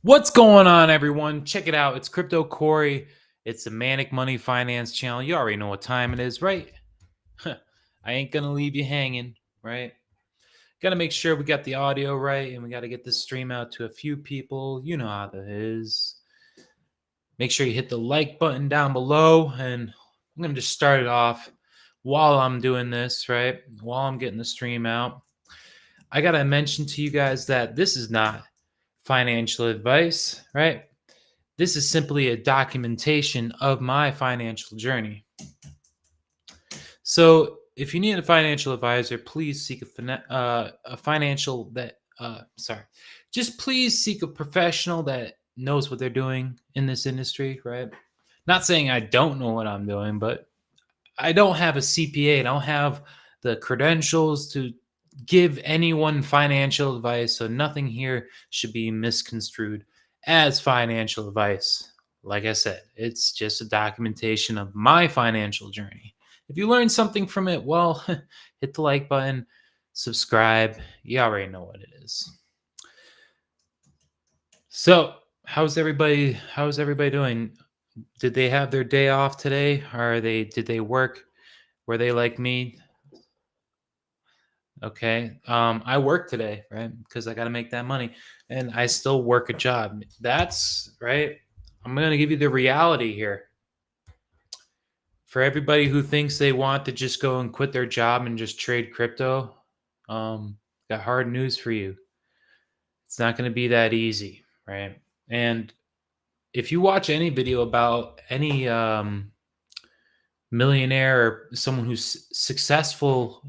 What's going on, everyone? Check it out. It's Crypto Corey. It's the Manic Money Finance channel. You already know what time it is, right? I ain't going to leave you hanging, right? Got to make sure we got the audio right, and we got to get this stream out to a few people. You know how that is. Make sure you hit the like button down below, and I'm going to just start it off while I'm doing this, right? While I'm getting the stream out. I got to mention to you guys that this is not financial advice, right? This is simply a documentation of my financial journey. So, if you need a financial advisor, please seek a financial that just please seek a professional that knows what they're doing in this industry, right? Not saying I don't know what I'm doing, but I don't have a CPA. I don't have the credentials to give anyone financial advice, so nothing here should be misconstrued as financial advice. Like I said, it's just a documentation of my financial journey. If you learned something from it, well, hit the like button, subscribe. You already know what it is. So, how's everybody doing? Did they have their day off today? Or did they work? Were they like me? Okay. I work today, right? Because I got to make that money and I still work a job. That's right. I'm going to give you the reality here. For everybody who thinks they want to just go and quit their job and just trade crypto, got hard news for you. It's not going to be that easy, right? And if you watch any video about any millionaire or someone who's successful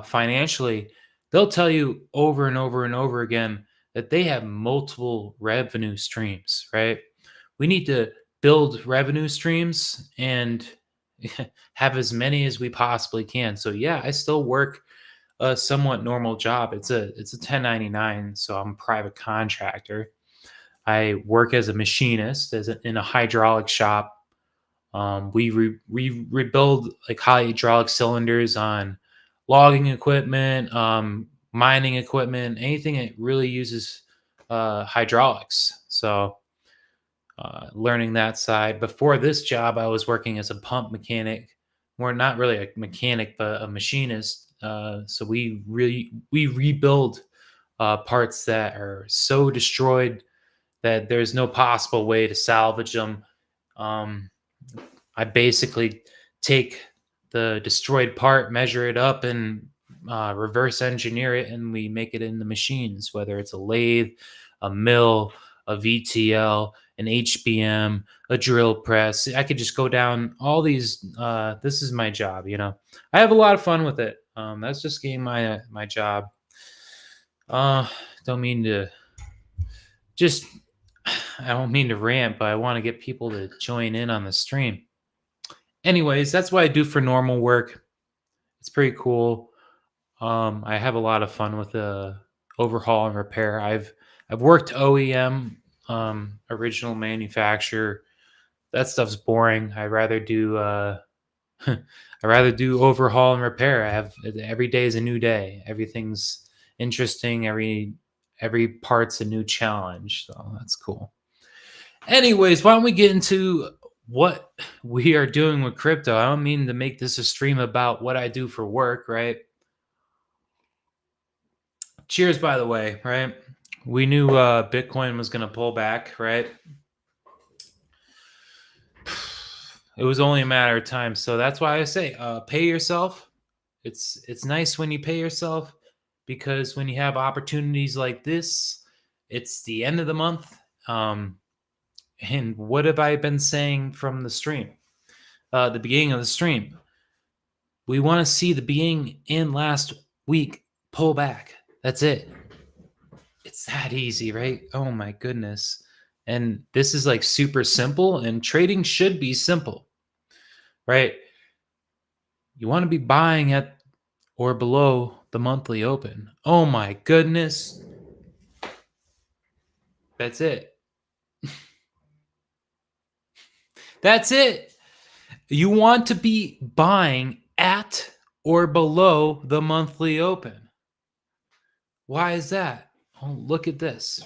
financially, they'll tell you over and over and over again that they have multiple revenue streams, right? We need to build revenue streams and have as many as we possibly can. So yeah, I still work a somewhat normal job. It's a 1099, so I'm a private contractor. I work as a machinist in a hydraulic shop. We rebuild like hydraulic cylinders on logging equipment, mining equipment, anything that really uses hydraulics. So learning that side. Before this job, I was working as a pump mechanic. We're not really a mechanic, but a machinist. So we rebuild parts that are so destroyed that there's no possible way to salvage them. I basically take the destroyed part, measure it up, and reverse engineer it, and we make it in the machines, whether it's a lathe, a mill, a VTL, an HBM, a drill press. I could just go down all these. This is my job, you know. I have a lot of fun with it. That's just getting my job. Don't mean to just. I don't mean to rant, but I want to get people to join in on the stream. Anyways, that's what I do for normal work. It's pretty cool. I have a lot of fun with the overhaul and repair. I've worked OEM, original manufacturer. That stuff's boring. I'd rather do overhaul and repair. I have every day is a new day. Everything's interesting. Every part's a new challenge. So that's cool. Anyways, why don't we get into what we are doing with crypto? I don't mean to make this a stream about what I do for work, right? Cheers, by the way, right? We knew Bitcoin was going to pull back, right? It was only a matter of time. So that's why I say pay yourself. It's nice when you pay yourself, because when you have opportunities like this, it's the end of the month. And what have I been saying from the stream? The beginning of the stream. We want to see the beginning and last week pull back. That's it. It's that easy, right? Oh my goodness. And this is like super simple, and trading should be simple, right? You want to be buying at or below the monthly open. Oh my goodness. That's it. That's it. You want to be buying at or below the monthly open. Why is that? Oh, look at this.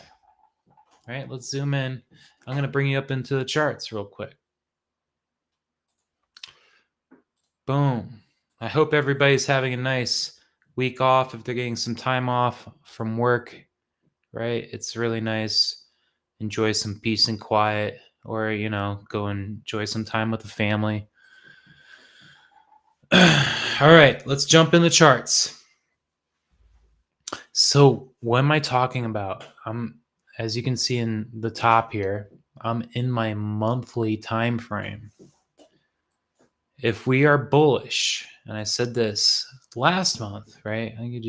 right? Let's zoom in. I'm going to bring you up into the charts real quick. Boom. I hope everybody's having a nice week off if they're getting some time off from work, right? It's really nice. Enjoy some peace and quiet, or, go and enjoy some time with the family. All right, let's jump in the charts. So, what am I talking about? As you can see in the top here, I'm in my monthly time frame. If we are bullish, and I said this last month, right? I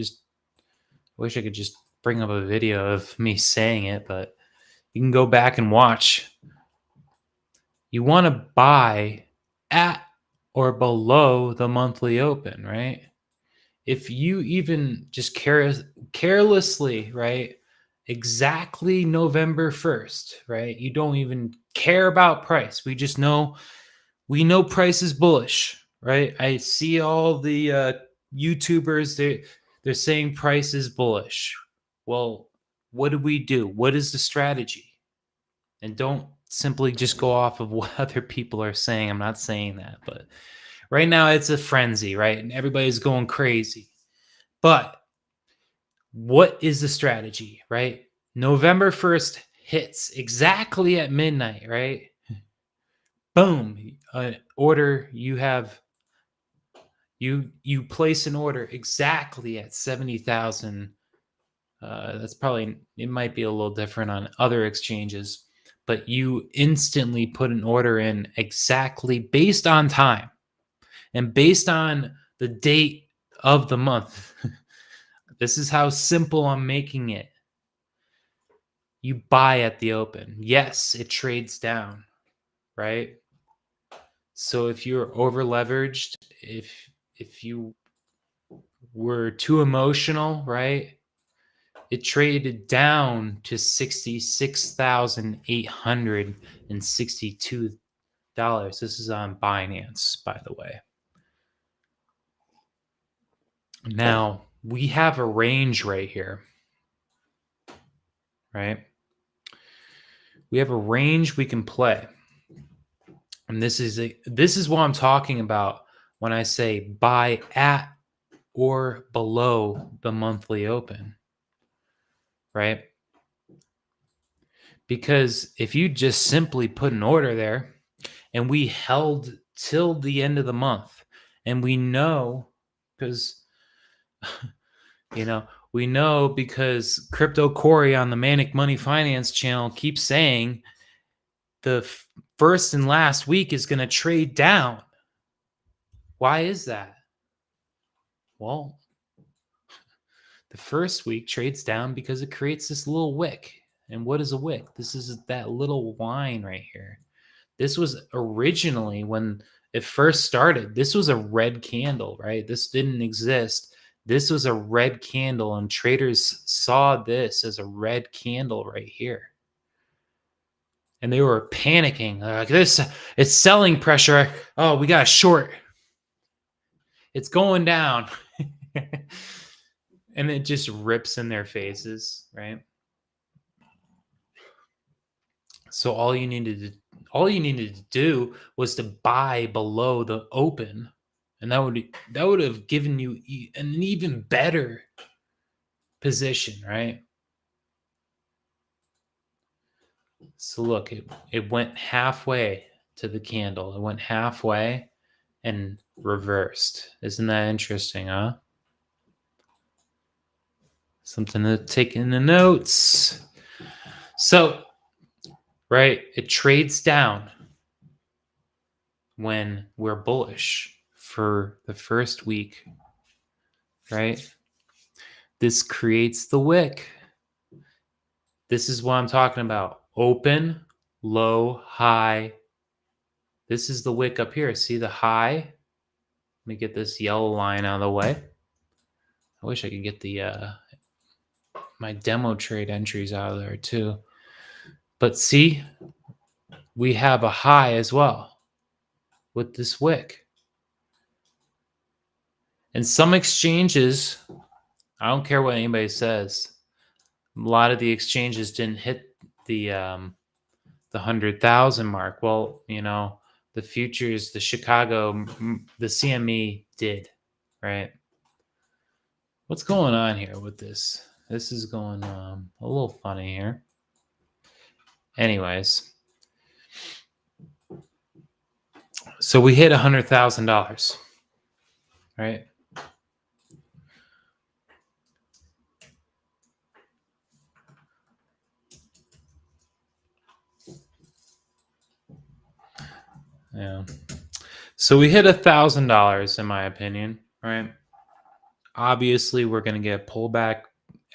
wish I could just bring up a video of me saying it, but you can go back and watch. You want to buy at or below the monthly open, right? If you even just carelessly, right, exactly November 1st, right? You don't even care about price. We know price is bullish, right? I see all the YouTubers, they're saying price is bullish. Well, what do? What is the strategy? And don't simply just go off of what other people are saying. I'm not saying that, but right now it's a frenzy, right? And everybody's going crazy. But what is the strategy, right? November 1st hits exactly at midnight, right? Boom, an order you have you place an order exactly at 70,000. That's probably, it might be a little different on other exchanges, but you instantly put an order in exactly based on time and based on the date of the month. This is how simple I'm making it. You buy at the open. Yes, it trades down, right? So if you're over leveraged, if you were too emotional, right? It traded down to $66,862. This is on Binance, by the way. Now, we have a range right here, right? We have a range we can play. And this is what I'm talking about when I say buy at or below the monthly open, right? Because if you just simply put an order there and we held till the end of the month, and we know because we know because Crypto Corey on the Manic Money Finance channel keeps saying the first and last week is going to trade down. Why is that? Well, the first week trades down because it creates this little wick. And what is a wick? This is that little line right here. This was originally, when it first started, this was a red candle, right? This didn't exist. This was a red candle, and traders saw this as a red candle right here. And they were panicking. Like, this, it's selling pressure. Oh, we got a short. It's going down. And it just rips in their faces, right? So all you needed to do was to buy below the open, and that would have given you an even better position, right? So look, it went halfway to the candle. It went halfway and reversed. Isn't that interesting, huh? Something to take in the notes. So, right, it trades down when we're bullish for the first week, right? This creates the wick. This is what I'm talking about. Open, low, high. This is the wick up here. See the high? Let me get this yellow line out of the way. I wish I could get the my demo trade entries out of there too. But see, we have a high as well with this wick. And some exchanges, I don't care what anybody says, a lot of the exchanges didn't hit the 100,000 mark. Well, the futures, the the CME did, right? What's going on here with this? This is going a little funny here. Anyways, so we hit $100,000, right? Yeah. So we hit $1,000 in my opinion, right? Obviously, we're going to get a pullback.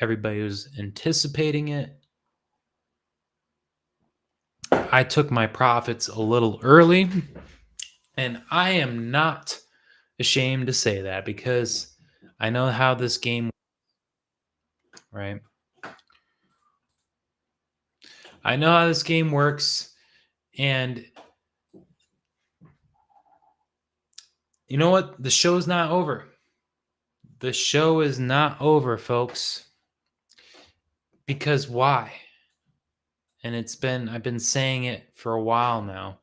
Everybody was anticipating it. I took my profits a little early, and I am not ashamed to say that because I know how this game, right? I know how this game works, and you know what? The show's not over. The show is not over, folks. Because why? And I've been saying it for a while now.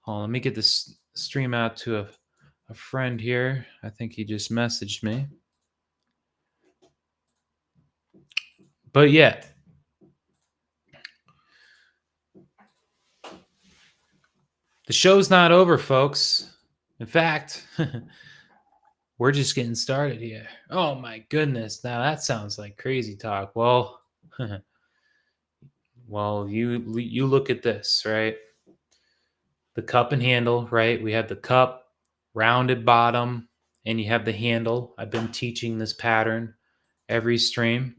Hold on, let me get this stream out to a friend here. I think he just messaged me. But yeah, the show's not over, folks. In fact, we're just getting started here. Oh my goodness. Now that sounds like crazy talk. Well, you look at this, right? The cup and handle, right? We have the cup, rounded bottom, and you have the handle. I've been teaching this pattern every stream.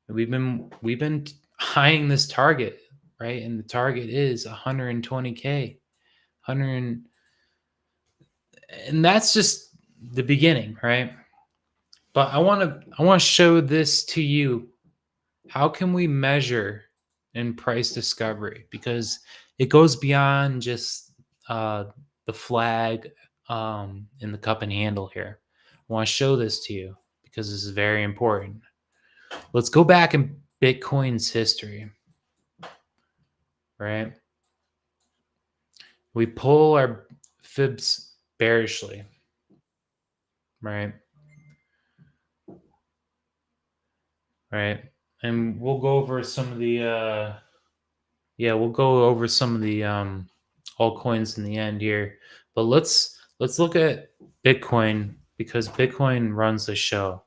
We've been eyeing this target, right? And the target is 120K. 100, and that's just the beginning, right? But I want to show this to you. How can we measure in price discovery? Because it goes beyond just the flag in the cup and handle here. I want to show this to you because this is very important. Let's go back in Bitcoin's history, right? We pull our fibs bearishly, right? Right. And we'll go over some of the we'll go over some of the altcoins in the end here. But let's look at Bitcoin because Bitcoin runs the show.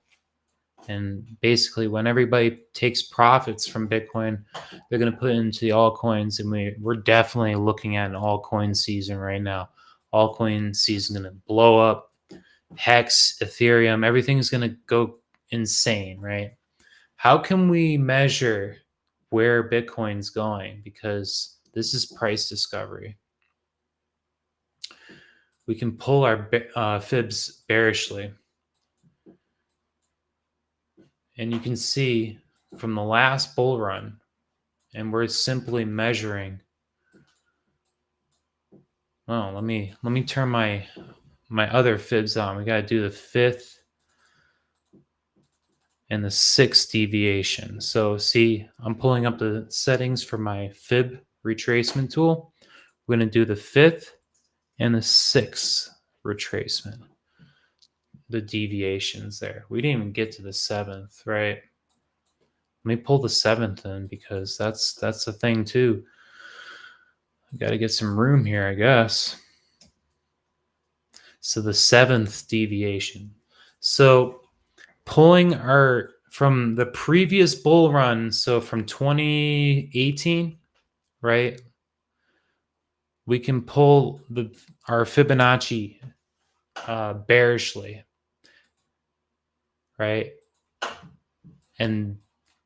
And basically when everybody takes profits from Bitcoin, they're going to put it into the altcoins, and we're definitely looking at an altcoin season right now. Altcoin season going to blow up. Hex, Ethereum, everything's going to go insane, right? How can we measure where Bitcoin's going? Because this is price discovery. We can pull our fibs bearishly. And you can see from the last bull run, and we're simply measuring. Oh, let me turn my other fibs on. We got to do the 5th and the 6th deviation. So see, I'm pulling up the settings for my fib retracement tool. We're going to do the 5th and the 6th retracement, the deviations there. We didn't even get to the 7th, right? Let me pull the 7th in because that's the thing too. Got to get some room here, I guess. So the 7th deviation. So pulling from the previous bull run, so from 2018, right? We can pull our Fibonacci bearishly, right? And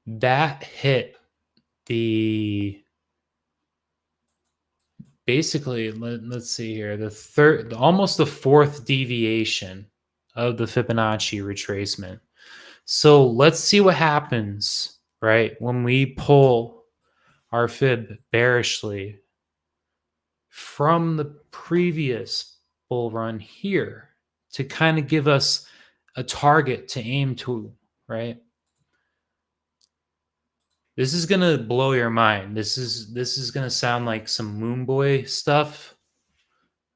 that hit basically, let's see here, almost the 4th deviation of the Fibonacci retracement. So let's see what happens, right? When we pull our fib bearishly from the previous bull run here to kind of give us a target to aim to, right? This is gonna blow your mind. This is gonna sound like some moon boy stuff,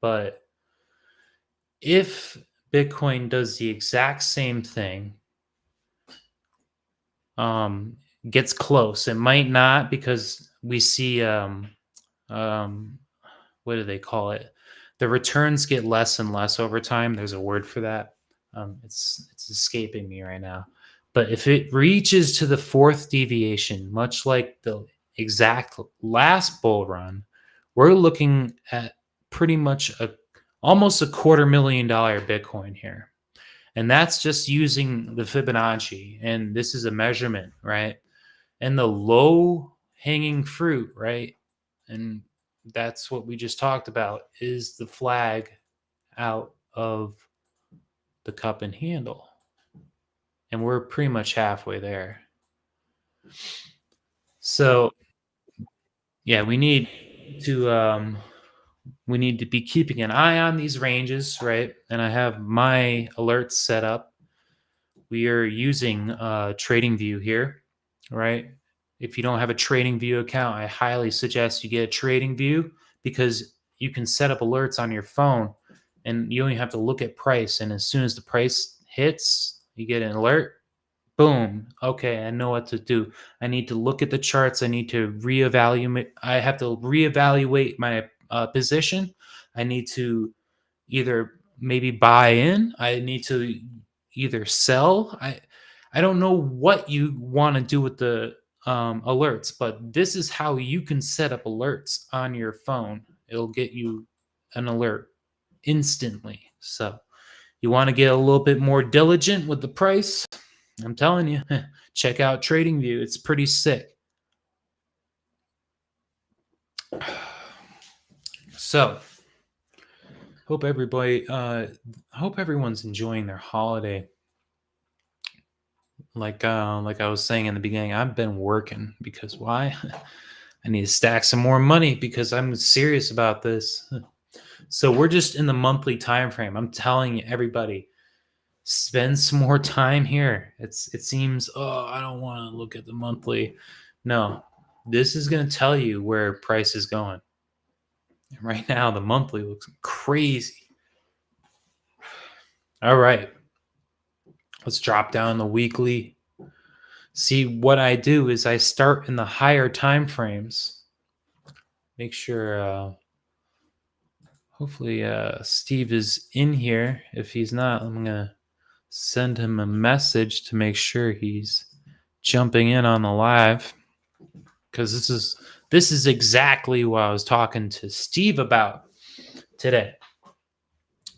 but if Bitcoin does the exact same thing, um, gets close, it might not because we see um, what do they call it? The returns get less and less over time. There's a word for that. It's escaping me right now. But if it reaches to the fourth deviation, much like the exact last bull run, we're looking at pretty much a almost $250,000 Bitcoin here. And that's just using the Fibonacci. And this is a measurement, right? And the low hanging fruit, right? And that's what we just talked about is the flag out of the cup and handle. And we're pretty much halfway there. So, yeah, we need to be keeping an eye on these ranges, right? And I have my alerts set up. We are using TradingView here, right? If you don't have a TradingView account, I highly suggest you get a TradingView because you can set up alerts on your phone and you only have to look at price. And as soon as the price hits, you get an alert. Boom. Okay, I know what to do. I need to look at the charts. I need to reevaluate. I have to reevaluate my position. I need to either maybe buy in. I need to either sell. I don't know what you want to do with the alerts, but this is how you can set up alerts on your phone. It'll get you an alert instantly. So you want to get a little bit more diligent with the price. I'm telling you, check out TradingView. It's pretty sick. So hope everyone's enjoying their holiday. Like I was saying in the beginning, I've been working because why? I need to stack some more money because I'm serious about this. So we're just in the monthly time frame. I'm telling everybody, spend some more time here. It seems, oh, I don't want to look at the monthly. No, this is going to tell you where price is going. Right now, the monthly looks crazy. All right, let's drop down the weekly. See, what I do is I start in the higher time frames. Make sure, hopefully, Steve is in here. If he's not, I'm gonna send him a message to make sure he's jumping in on the live because this is exactly what I was talking to Steve about today.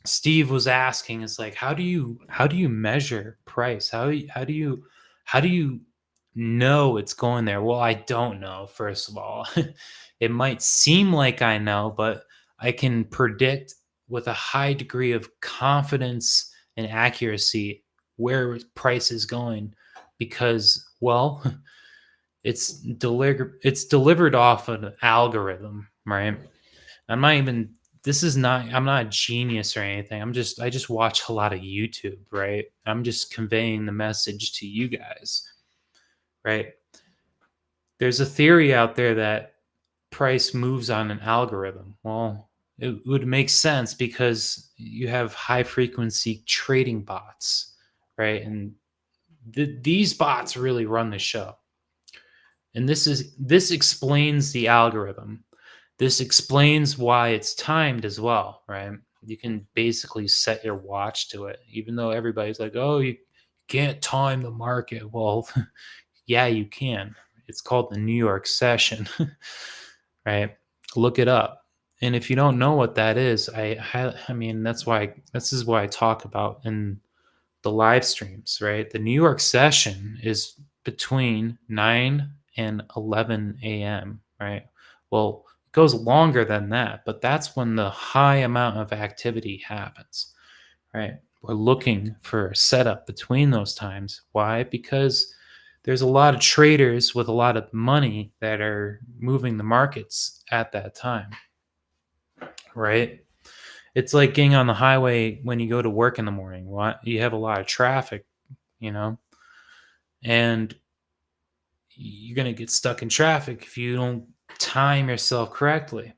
Steve was asking, it's like, how do you measure price? How do you know it's going there? Well, I don't know, first of all. It might seem like I know, but I can predict with a high degree of confidence and accuracy where price is going because, well, it's delivered off an algorithm, right? I'm not even this is not I'm not a genius or anything. I just watch a lot of YouTube, right? I'm just conveying the message to you guys, right? There's a theory out there that price moves on an algorithm. Well, it would make sense because you have high frequency trading bots, right? And these bots really run the show. And this explains the algorithm. This explains why it's timed as well, right? You can basically set your watch to it, even though everybody's like, oh, you can't time the market. Well, yeah, you can. It's called the New York session, right? Look it up. And if you don't know what that is, I mean, this is why I talk about in the live streams, right? The New York session is between 9 and 11 a.m., right? Well, it goes longer than that, but that's when the high amount of activity happens, right? We're looking for a setup between those times. Why? Because there's a lot of traders with a lot of money that are moving the markets at that time, right? It's like getting on the highway when you go to work in the morning. What you have a lot of traffic, you know, and you're going to get stuck in traffic if you don't time yourself correctly.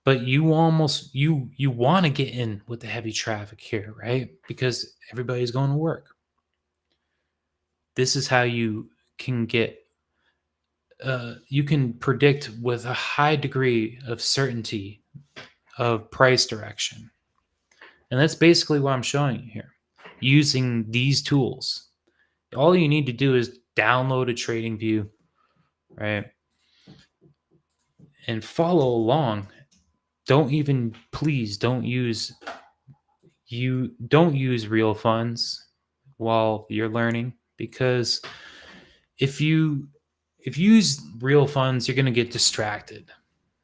But you want to get in with the heavy traffic here, right? Because everybody's going to work. This is how can get you can predict with a high degree of certainty of price direction. And that's basically what I'm showing you here. Using these tools. All you need to do is download a trading view, right? And follow along. Please don't use real funds while you're learning, because if you use real funds, you're going to get distracted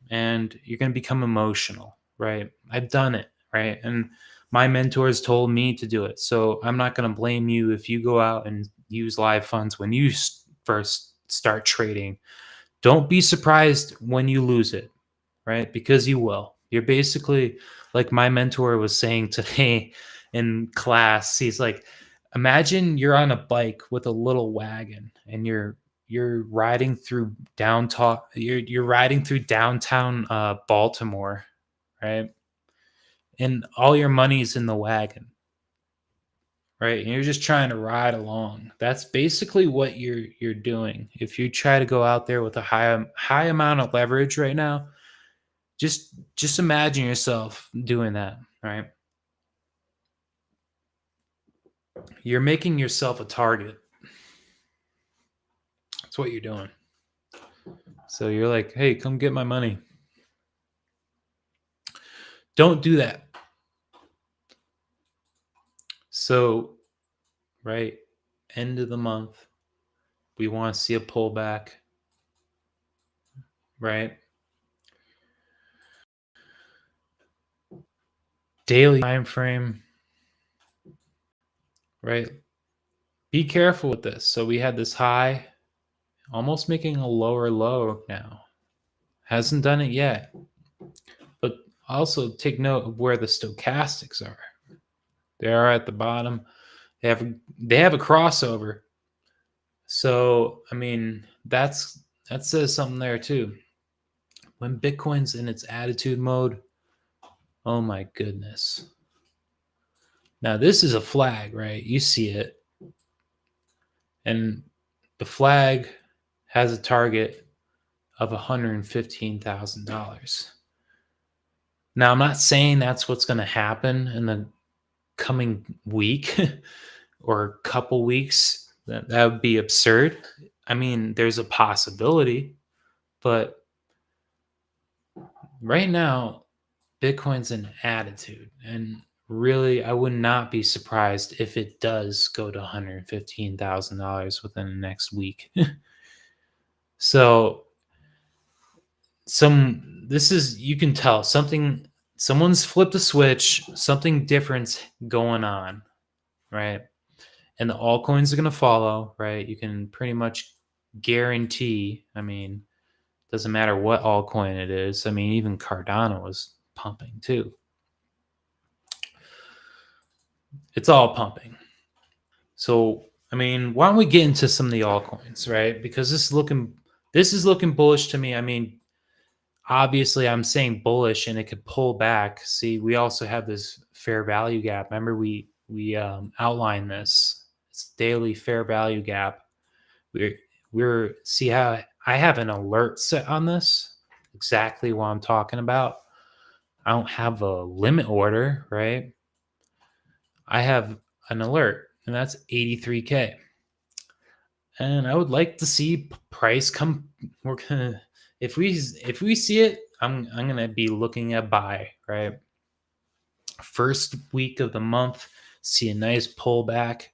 and you're going to become emotional, right? I've done it, right? And my mentors told me to do it. So I'm not going to blame you if you go out and use live funds when you first start trading. Don't be surprised when you lose it, right? Because you will. You're basically like my mentor was saying today in class. He's like, imagine you're on a bike with a little wagon and you're riding through downtown you're riding through downtown Baltimore, right? And all your money's in the wagon, right? And you're just trying to ride along. That's basically what you're doing. If you try to go out there with a high amount of leverage right now, just imagine yourself doing that, right? You're making yourself a target. That's what you're doing. So you're like, hey, come get my money. Don't do that. So, right, end of the month, we want to see a pullback, right? Daily time frame, right? Be careful with this. So we had this high, almost making a lower low now. Hasn't done it yet. But also take note of where the stochastics are. They are at the bottom. They have a crossover. So, I mean, that says something there too. When Bitcoin's in its attitude mode, oh my goodness. Now, this is a flag, right? You see it. And the flag has a target of $115,000. Now, I'm not saying that's what's going to happen in the coming week or couple weeks. That would be absurd. I mean, there's a possibility, but right now, Bitcoin's an attitude. And really, I would not be surprised if it does go to $115,000 within the next week. So, you can tell someone's flipped a switch, something different's going on, right? And the altcoins are going to follow, right? You can pretty much guarantee, I mean, doesn't matter what altcoin it is. I mean, even Cardano is pumping too. It's all pumping. So, I mean, why don't we get into some of the altcoins, right? Because this is looking bullish to me. I mean, obviously I'm saying bullish and it could pull back. See, we also have this fair value gap. Remember we outlined this. It's daily fair value gap. We're see how I have an alert set on this. Exactly what I'm talking about. I don't have a limit order, right? I have an alert, and that's 83K. And I would like to see price come. We're gonna if we see it, I'm gonna be looking at buy, right? First week of the month, see a nice pullback.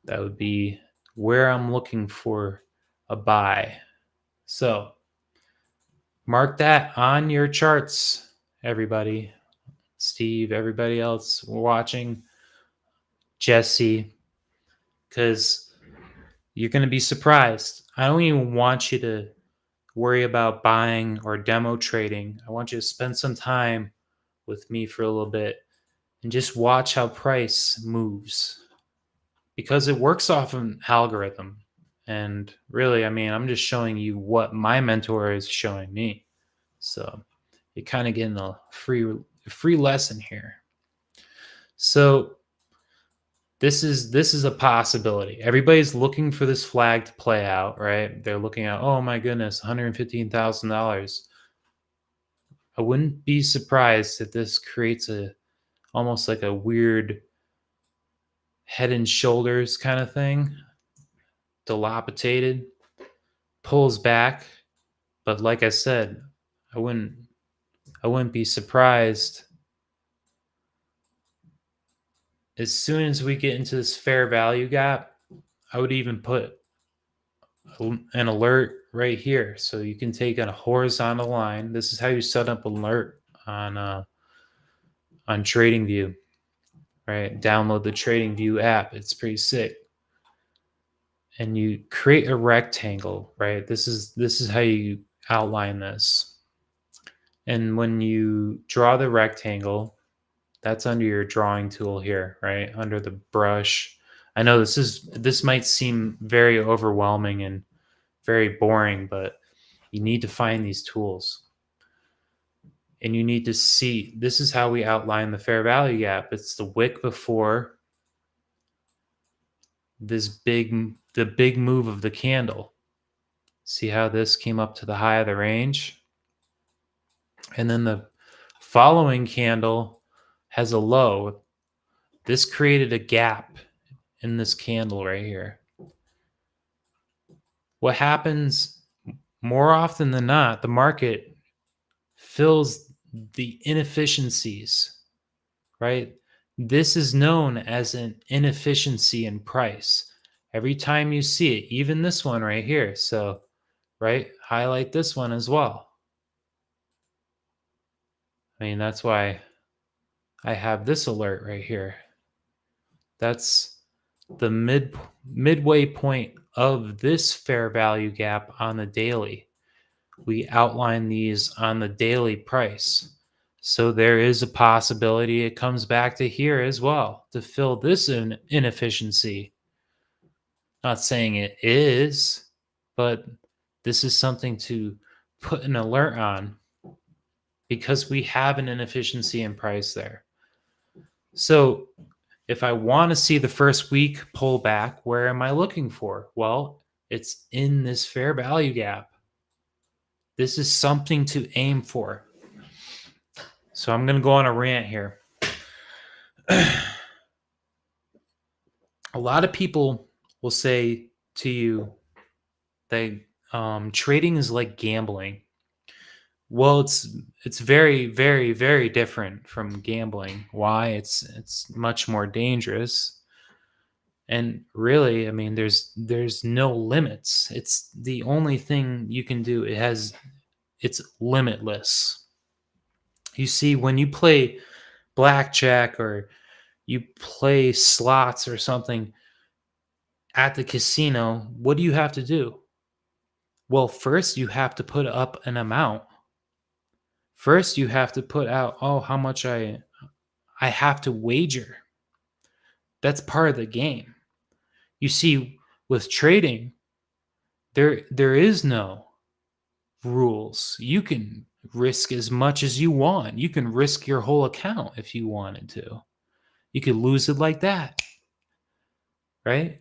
That would be where I'm looking for a buy. So mark that on your charts, everybody. Steve, everybody else watching, Jesse, because you're going to be surprised. I don't even want you to worry about buying or demo trading. I want you to spend some time with me for a little bit and just watch how price moves, because it works off an algorithm. And really, I mean, I'm just showing you what my mentor is showing me. So you're kind of getting a free lesson here. So this is a possibility. Everybody's looking for this flag to play out, right? They're looking at, oh my goodness, $115,000. I wouldn't be surprised if this creates a almost like a weird head and shoulders kind of thing, dilapidated, pulls back. But like I said, I wouldn't I wouldn't be surprised as soon as we get into this fair value gap. I would even put an alert right here, so you can take a horizontal line. This is how you set up an alert on TradingView, right? Download the TradingView app. It's pretty sick. And you create a rectangle, right? This is how you outline this. And when you draw the rectangle, that's under your drawing tool here, right? Under the brush. I know this might seem very overwhelming and very boring, but you need to find these tools. And you need to see, this is how we outline the fair value gap. It's the wick before the big move of the candle. See how this came up to the high of the range? And then the following candle has a low. This created a gap in this candle right here. What happens more often than not, the market fills the inefficiencies, right? This is known as an inefficiency in price. Every time you see it, even this one right here. So, right, highlight this one as well. I mean, that's why I have this alert right here. That's the midway point of this fair value gap on the daily. We outline these on the daily price. So there is a possibility it comes back to here as well to fill this inefficiency. Not saying it is, but this is something to put an alert on because we have an inefficiency in price there. So if I want to see the first week pull back, where am I looking for? Well, it's in this fair value gap. This is something to aim for. So I'm going to go on a rant here. A lot of people will say to you that trading is like gambling. Well, it's very, very, very different from gambling. Why? It's much more dangerous. And really, I mean, there's no limits. It's the only thing you can do. It's limitless. You see, when you play blackjack or you play slots or something at the casino, what do you have to do? Well, first you have to put up an amount. First you have to put out, oh, how much I have to wager. That's part of the game. You see, with trading, there is no rules. You can risk as much as you want. You can risk your whole account if you wanted to. You could lose it like that, right?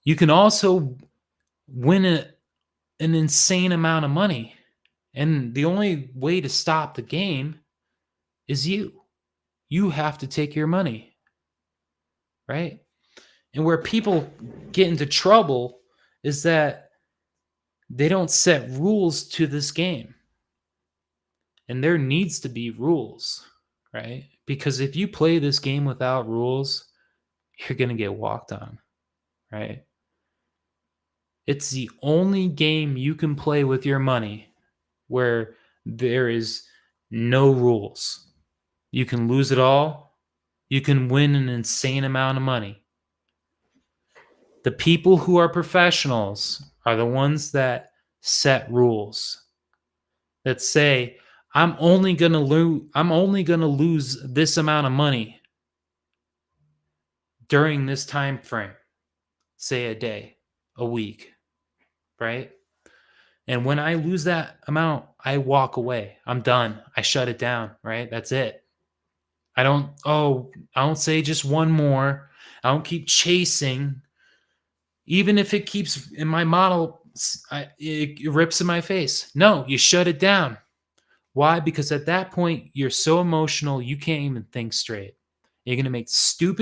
You can also win an insane amount of money. And the only way to stop the game is you. You have to take your money, right? And where people get into trouble is that they don't set rules to this game. And there needs to be rules, right? Because if you play this game without rules, you're going to get walked on, right? It's the only game you can play with your money where there is no rules. You can lose it all. You can win an insane amount of money. The people who are professionals are the ones that set rules, that say, I'm only going to lose this amount of money during this time frame, say a day. a week, right? And when I lose that amount, I walk away. I'm done. I shut it down, right? That's it. I don't say just one more. I don't keep chasing. Even if it keeps in my model, it rips in my face. No, you shut it down. Why? Because at that point, you're so emotional, you can't even think straight. You're going to make you're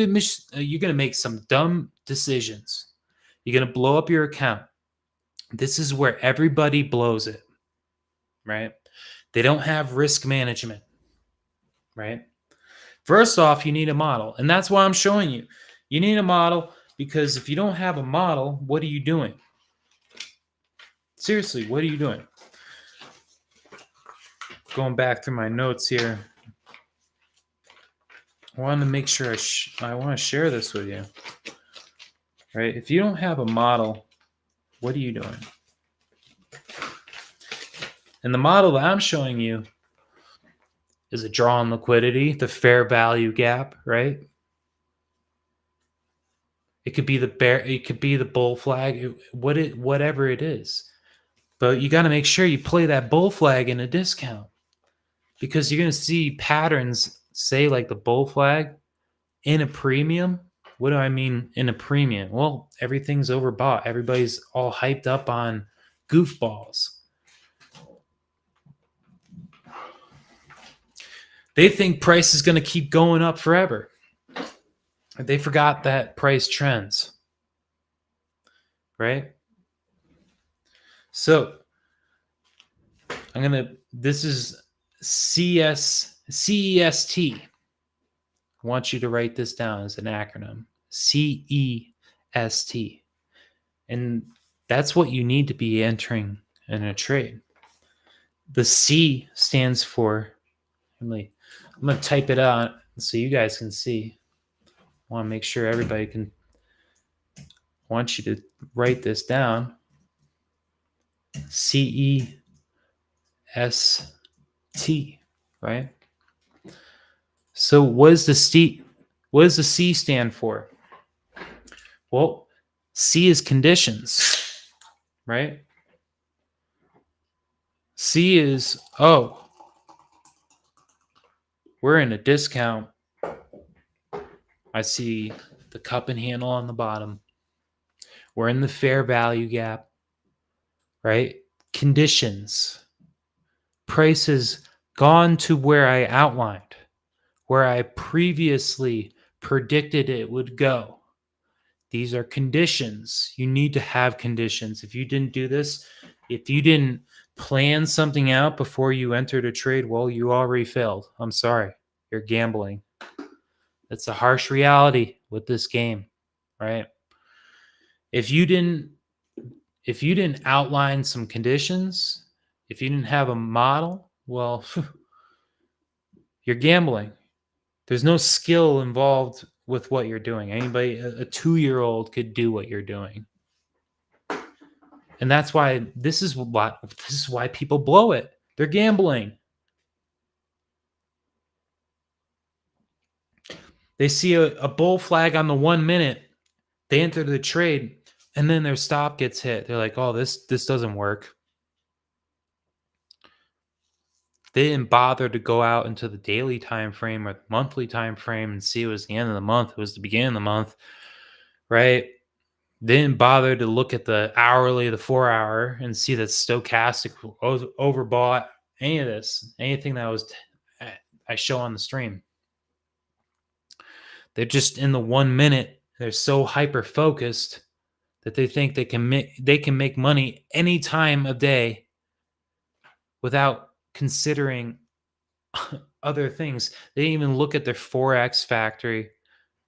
going to make some dumb decisions. You're going to blow up your account. This is where everybody blows it, right? They don't have risk management, right? First off, you need a model. And that's why I'm showing you. You need a model because if you don't have a model, what are you doing? Seriously, what are you doing? Going back through my notes here. I want to make sure I want to share this with you. Right? If you don't have a model, what are you doing? And the model that I'm showing you is a draw on liquidity, the fair value gap, right? It could be the bear, it could be the bull flag, whatever it is. But you got to make sure you play that bull flag in a discount because you're going to see patterns, say like the bull flag in a premium. What do I mean in a premium? Well, everything's overbought. Everybody's all hyped up on goofballs. They think price is going to keep going up forever. They forgot that price trends, right? So this is CEST. I want you to write this down as an acronym. CEST. And that's what you need to be entering in a trade. The C stands for, I'm going to type it out so you guys can see. I want to make sure everybody can, I want you to write this down. CEST, right? So what does the C stand for? Well, C is conditions, right? C is, oh, we're in a discount. I see the cup and handle on the bottom. We're in the fair value gap, right? Conditions. Price has gone to where I outlined, where I previously predicted it would go. These are conditions. You need to have conditions. If you didn't do this, if you didn't plan something out before you entered a trade, well, you already failed. I'm sorry. You're gambling. That's a harsh reality with this game, right? If you didn't outline some conditions, if you didn't have a model, well, you're gambling. There's no skill involved with what you're doing. Anybody, a 2-year-old could do what you're doing. And that's why this is why people blow it. They're gambling. They see a bull flag on the 1 minute, they enter the trade, and then their stop gets hit. They're like, "Oh, this doesn't work." They didn't bother to go out into the daily time frame or the monthly time frame and see it was the end of the month, it was the beginning of the month, right? They didn't bother to look at the hourly, the 4-hour, and see that stochastic overbought any of this, anything that I show on the stream. They're just in the 1 minute. They're so hyper focused that they think they can make money any time of day without considering other things. They didn't even look at their Forex factory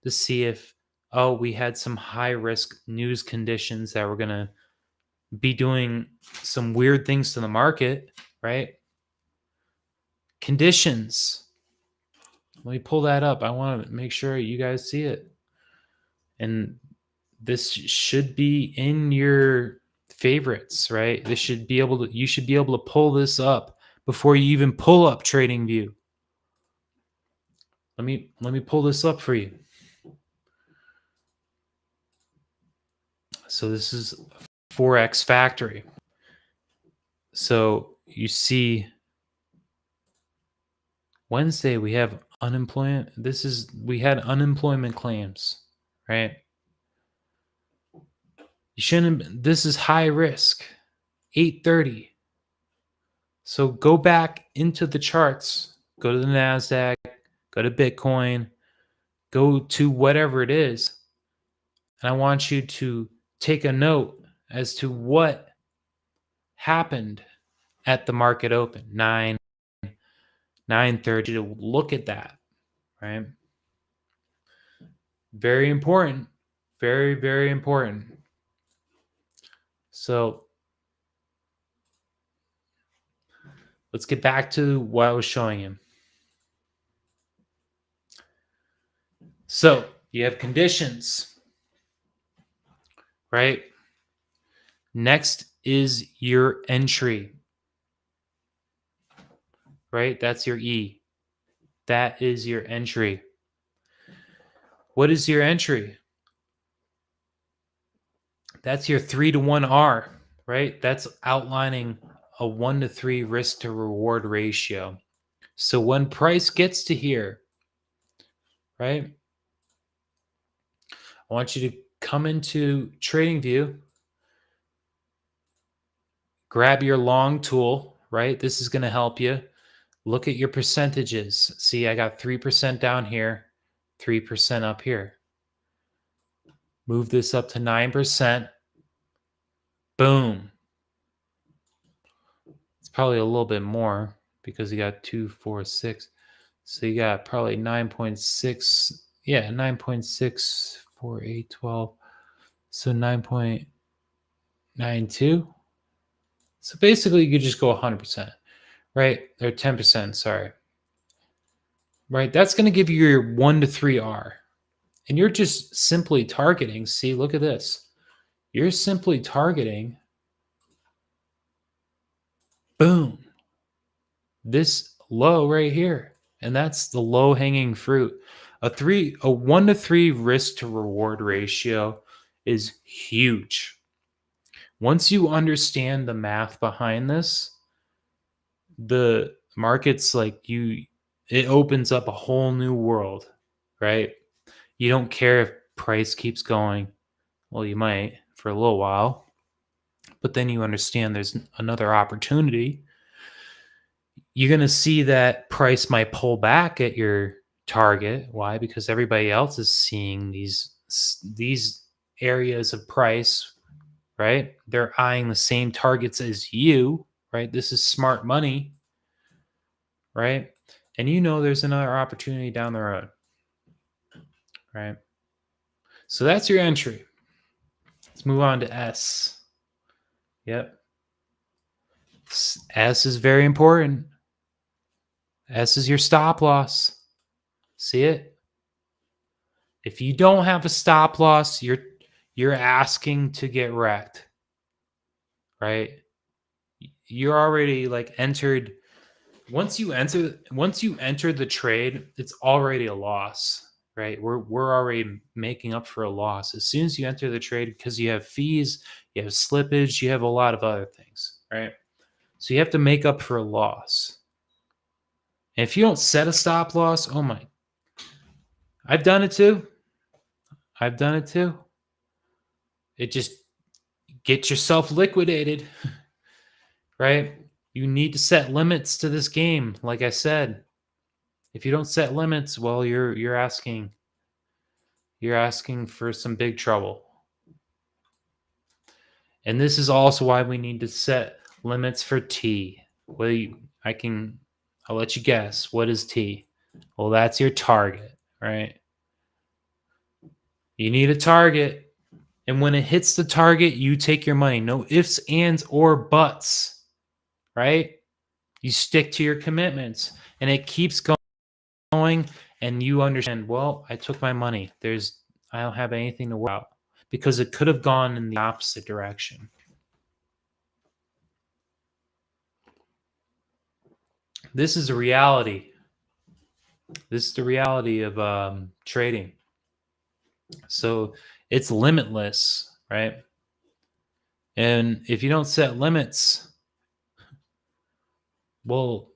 to see if, oh, we had some high risk news conditions that were going to be doing some weird things to the market, right? Conditions. Let me pull that up. I want to make sure you guys see it. And this should be in your favorites, right? You should be able to pull this up before you even pull up TradingView. Let me pull this up for you. So this is Forex Factory. So you see Wednesday we have unemployment. We had unemployment claims, right? You shouldn't. This is high risk. 8:30. So go back into the charts. Go to the Nasdaq. Go to Bitcoin. Go to whatever it is, and I want you to take a note as to what happened at the market open 9:30. To look at that, right? Very important. Very, very important. So let's get back to what I was showing him. So you have conditions, right? Next is your entry, right? That's your E. That is your entry. What is your entry? That's your 3-to-1 R, right? That's outlining a 1-to-3 risk to reward ratio. So when price gets to here, right? I want you to come into TradingView, grab your long tool, right? This is going to help you. Look at your percentages. See, I got 3% down here, 3% up here. Move this up to 9%. Boom. It's probably a little bit more because you got 2, 4, 6. So you got probably 9.6. Yeah, 9.6, 4, 8, 12. So 9.92. So basically, you could just go 100%, right? Or 10%, sorry. Right? That's going to give you your 1-to-3 R. And you're just simply targeting. See, look at this. You're simply targeting, boom, this low right here. And that's the low hanging fruit. A 1-to-3 risk to reward ratio is huge. Once you understand the math behind this, the market's it opens up a whole new world, right? You don't care if price keeps going. Well, you might for a little while, but then you understand there's another opportunity. You're going to see that price might pull back at your target. Why? Because everybody else is seeing these areas of price, right? They're eyeing the same targets as you, right? This is smart money, right? And you know there's another opportunity down the road, right? So that's your entry. Let's move on to S. Yep. S is very important. S is your stop loss. See it? If you don't have a stop loss, you're asking to get wrecked. Right? You're already entered. Once you enter the trade, it's already a loss. Right? We're already making up for a loss. As soon as you enter the trade, because you have fees, you have slippage, you have a lot of other things, right? So you have to make up for a loss. And if you don't set a stop loss, oh my, I've done it too. It just get yourself liquidated, right? You need to set limits to this game. Like I said, if you don't set limits, well, you're asking for some big trouble. And this is also why we need to set limits for T. I'll let you guess. What is T? Well, that's your target, right? You need a target. And when it hits the target, you take your money. No ifs, ands, or buts, right? You stick to your commitments and it keeps going and you understand, well, I took my money. I don't have anything to worry about because it could have gone in the opposite direction. This is a reality. This is the reality of trading. So it's limitless, right? And if you don't set limits, well,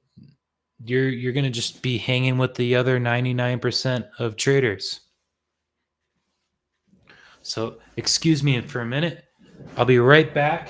you're going to just be hanging with the other 99% of traders. So, excuse me for a minute. I'll be right back.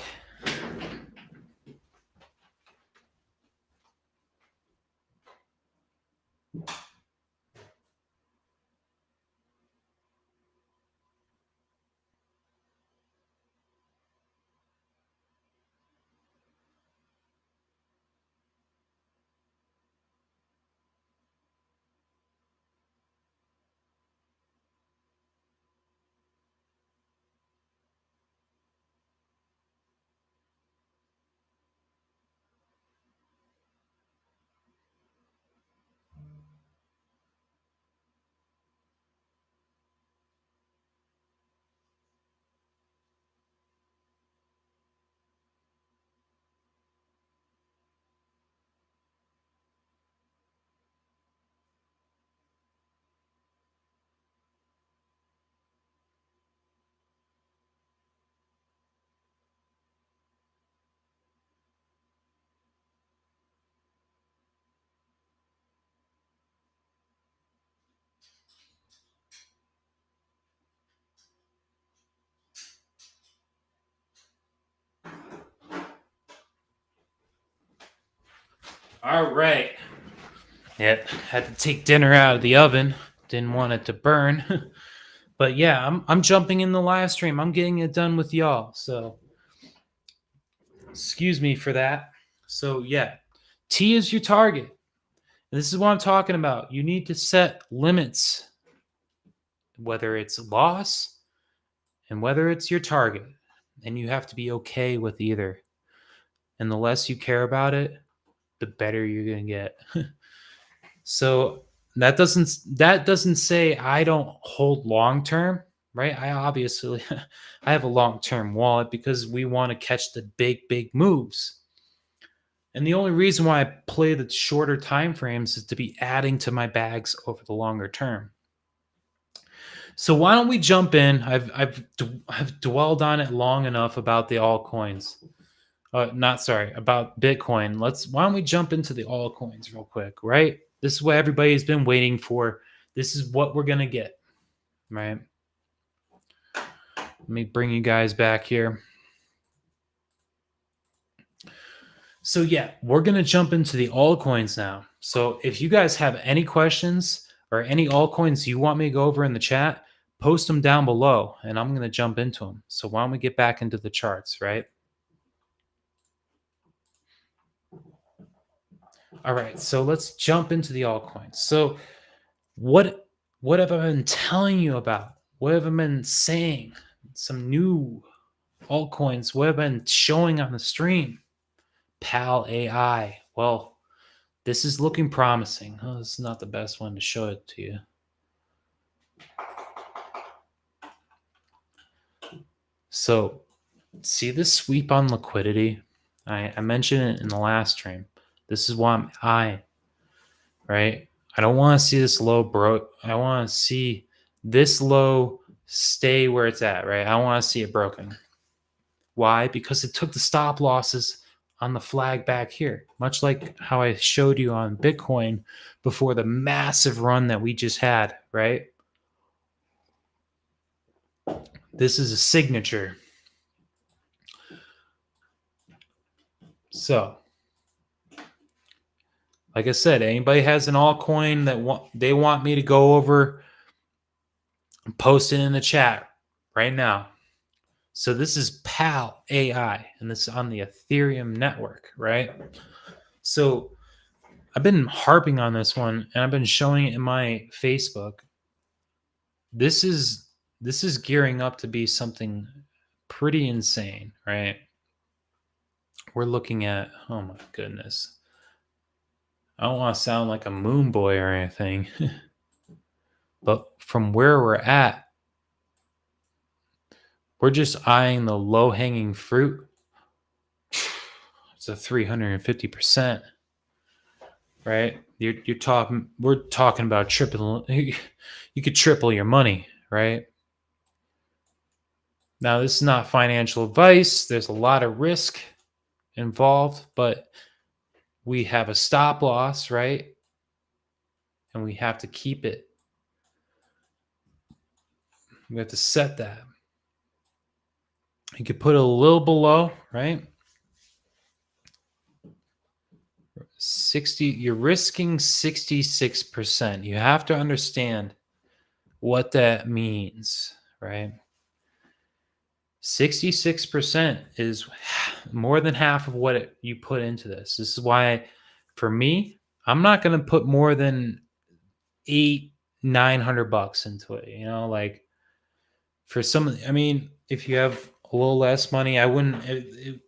All right. Yeah, had to take dinner out of the oven. Didn't want it to burn. But yeah, I'm jumping in the live stream. I'm getting it done with y'all. So excuse me for that. So yeah, T is your target. And this is what I'm talking about. You need to set limits, whether it's loss and whether it's your target. And you have to be okay with either. And the less you care about it, the better you're gonna get. So that doesn't say I don't hold long term, right? I obviously I have a long term wallet because we want to catch the big moves. And the only reason why I play the shorter time frames is to be adding to my bags over the longer term. So why don't we jump in? I've dwelled on it long enough about the altcoins. Not sorry about Bitcoin. Why don't we jump into the altcoins real quick, right? This is what everybody's been waiting for. This is what we're gonna get, right? Let me bring you guys back here. So yeah, we're gonna jump into the altcoins now. So if you guys have any questions or any altcoins you want me to go over in the chat, post them down below, and I'm gonna jump into them. So why don't we get back into the charts, right? All right, so let's jump into the altcoins. So what have I been telling you about? What have I been saying? Some new altcoins. What have I been showing on the stream? Pal AI. Well, this is looking promising. Oh, this is not the best one to show it to you. So, see this sweep on liquidity? I mentioned it in the last stream. This is why I'm eyeing, right? I don't want to see this low broke. I want to see this low stay where it's at, right? I want to see it broken. Why? Because it took the stop losses on the flag back here, much like how I showed you on Bitcoin before the massive run that we just had, right? This is a signature. So, like I said, anybody has an altcoin that they want me to go over, post it in the chat right now. So this is PAL AI, and this is on the Ethereum network, right? So I've been harping on this one, and I've been showing it in my Facebook. This is gearing up to be something pretty insane, right? We're looking at, oh my goodness. I don't want to sound like a moon boy or anything, but from where we're at, we're just eyeing the low hanging fruit. It's a 350%, right? You're talking. We're talking about triple. You could triple your money, right? Now, this is not financial advice. There's a lot of risk involved, but we have a stop loss, right? And we have to keep it. We have to set that. You could put it a little below, right? 60, you're risking 66%. You have to understand what that means, right? 66% is more than half of what you put into this. This is why, for me, I'm not going to put more than eight, $900 into it. Like for some, I mean, if you have a little less money, I wouldn't.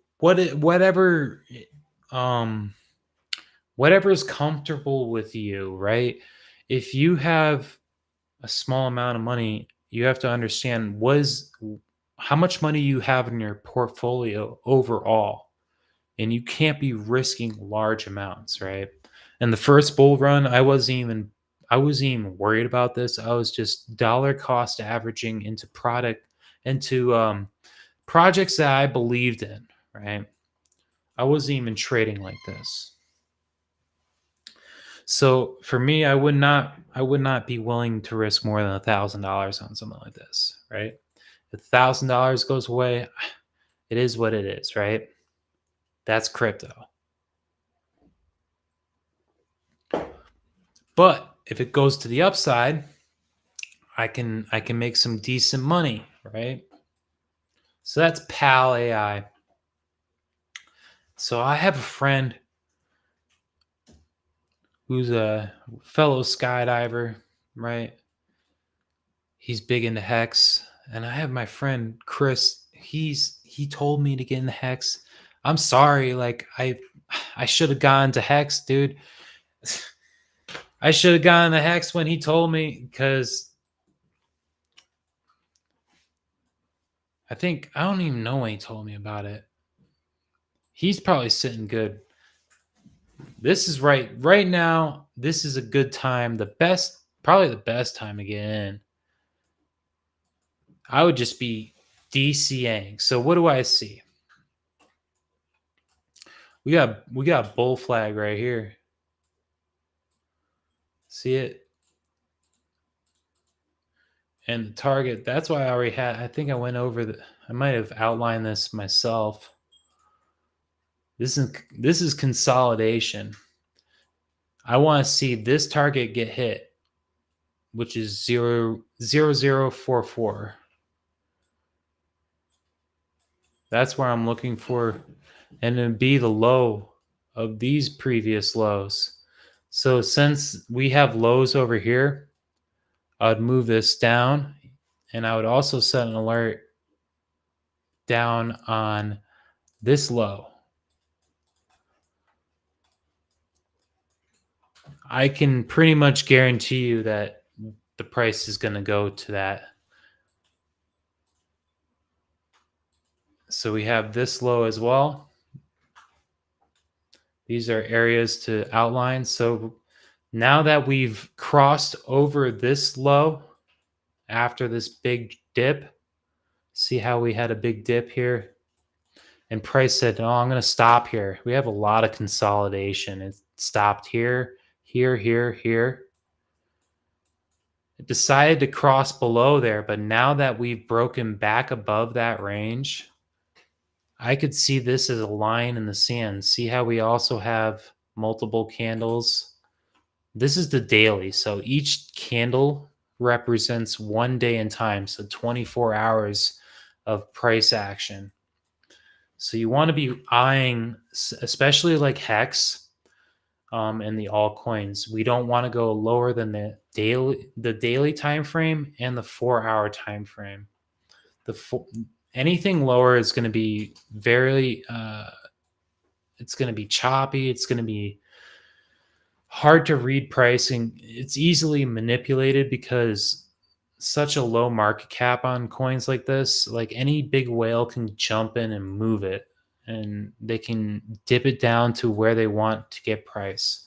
Um, whatever is comfortable with you, right? If you have a small amount of money, you have to understand how much money you have in your portfolio overall, and you can't be risking large amounts, right? And the first bull run, I wasn't even worried about this. I was just dollar cost averaging into projects that I believed in, right? I wasn't even trading like this. So for me, I would not be willing to risk more than $1,000 on something like this, right? If $1,000 goes away, it is what it is, right? That's crypto. But if it goes to the upside, I can make some decent money, right? So that's PAL AI. So I have a friend who's a fellow skydiver, right? He's big into hex, and I have my friend Chris. He told me to get into hex. I'm sorry, like I should have gone to hex, dude. I should have gone to hex when he told me, because I don't even know when he told me about it. He's probably sitting good. This is right now. This is a good time. Probably the best time to get in. I would just be DCAing. So what do I see? We got bull flag right here. See it? And the target, that's why I already had, I think I went over I might have outlined this myself. This is consolidation. I want to see this target get hit, which is 0.0044. That's where I'm looking for, and then be the low of these previous lows. So since we have lows over here, I'd move this down, and I would also set an alert down on this low. I can pretty much guarantee you that the price is going to go to that. So we have this low as well. These are areas to outline. So now that we've crossed over this low after this big dip, see how we had a big dip here? And price said, "Oh, I'm going to stop here." We have a lot of consolidation. It stopped here, here, here, here. It decided to cross below there, but now that we've broken back above that range, I could see this as a line in the sand. See how we also have multiple candles? This is the daily. So each candle represents 1 day in time. So 24 hours of price action. So you want to be eyeing, especially like Hex and the altcoins. We don't want to go lower than the daily time frame and the 4 hour time frame. Anything lower is going to be it's going to be choppy. It's going to be hard to read pricing. It's easily manipulated because such a low market cap on coins like this, like any big whale can jump in and move it, and they can dip it down to where they want to get price.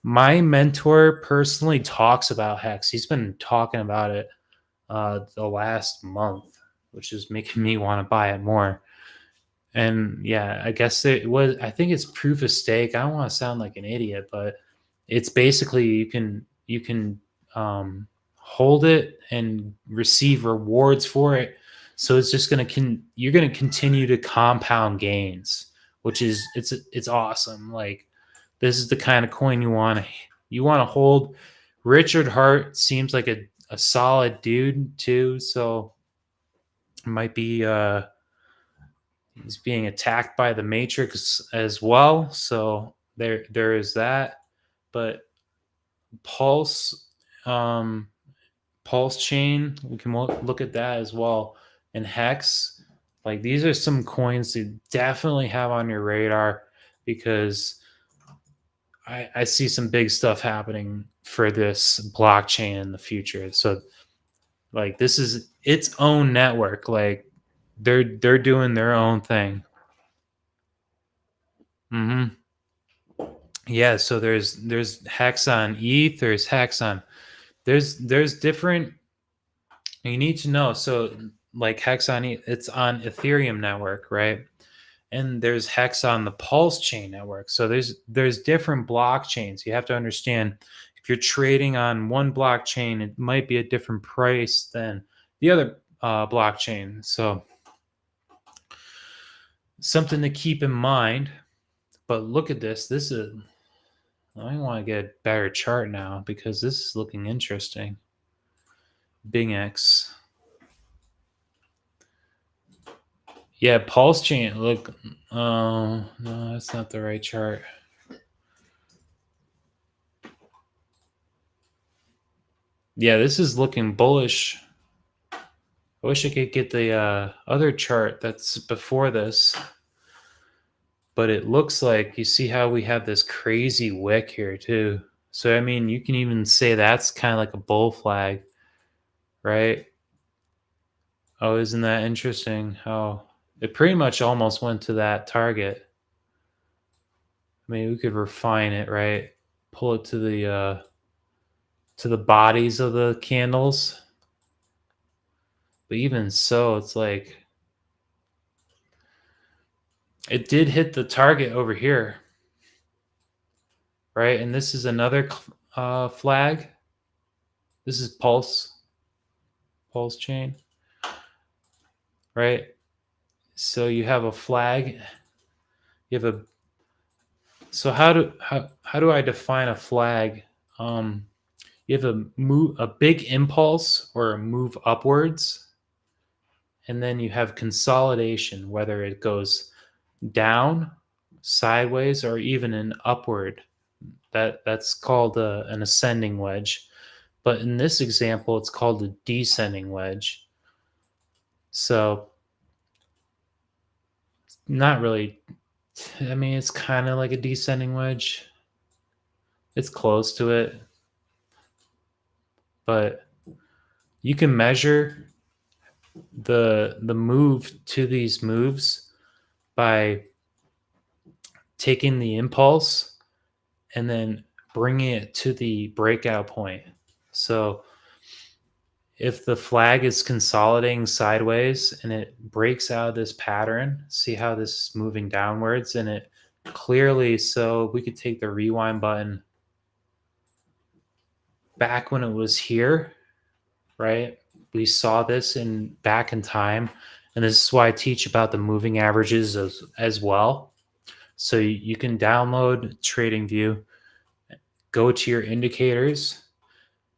My mentor personally talks about Hex. He's been talking about it the last month. which is making me want to buy it more. And yeah, I guess it was, I think it's proof of stake. I don't want to sound like an idiot, but it's basically you can hold it and receive rewards for it. So it's just you're gonna continue to compound gains, which is it's awesome. Like this is the kind of coin you want to hold. Richard Hart seems like a solid dude too, so it might be he's being attacked by the Matrix as well. So there is that. But Pulse, um, Pulse Chain, we can look at that as well. And Hex, like these are some coins to definitely have on your radar because I see some big stuff happening for this blockchain in the future. So like this is its own network. Like they're doing their own thing. Hmm. Yeah, so there's Hex on ETH, there's Hex on there's different, you need to know. So like Hex on it's on Ethereum network, right? And there's Hex on the Pulse chain network. So there's different blockchains. You have to understand if you're trading on one blockchain, it might be a different price than the other blockchain. So something to keep in mind. But look at this. This is I want to get a better chart now because this is looking interesting. Bing X. Yeah, Pulse chain. Look, oh no, that's not the right chart. Yeah, this is looking bullish. I wish I could get the other chart that's before this, but it looks like you see how we have this crazy wick here too. So I mean, you can even say that's kind of like a bull flag, right? Oh, isn't that interesting? How it pretty much almost went to that target. I mean, we could refine it, right? Pull it to the bodies of the candles. But even so, it's like it did hit the target over here, right? And this is another flag. This is pulse chain, right? So you have a flag. You have a so how do I define a flag? You have a big impulse or a move upwards, and then you have consolidation, whether it goes down, sideways, or even an upward. That's called an ascending wedge. But in this example, it's called a descending wedge. So not really. I mean, it's kind of like a descending wedge. It's close to it, but you can measure the move to these moves by taking the impulse and then bringing it to the breakout point. So if the flag is consolidating sideways and it breaks out of this pattern, see how this is moving downwards, and it clearly, so we could take the rewind button back when it was here, right? We saw this in back in time, and this is why I teach about the moving averages as well. So you can download TradingView, go to your indicators,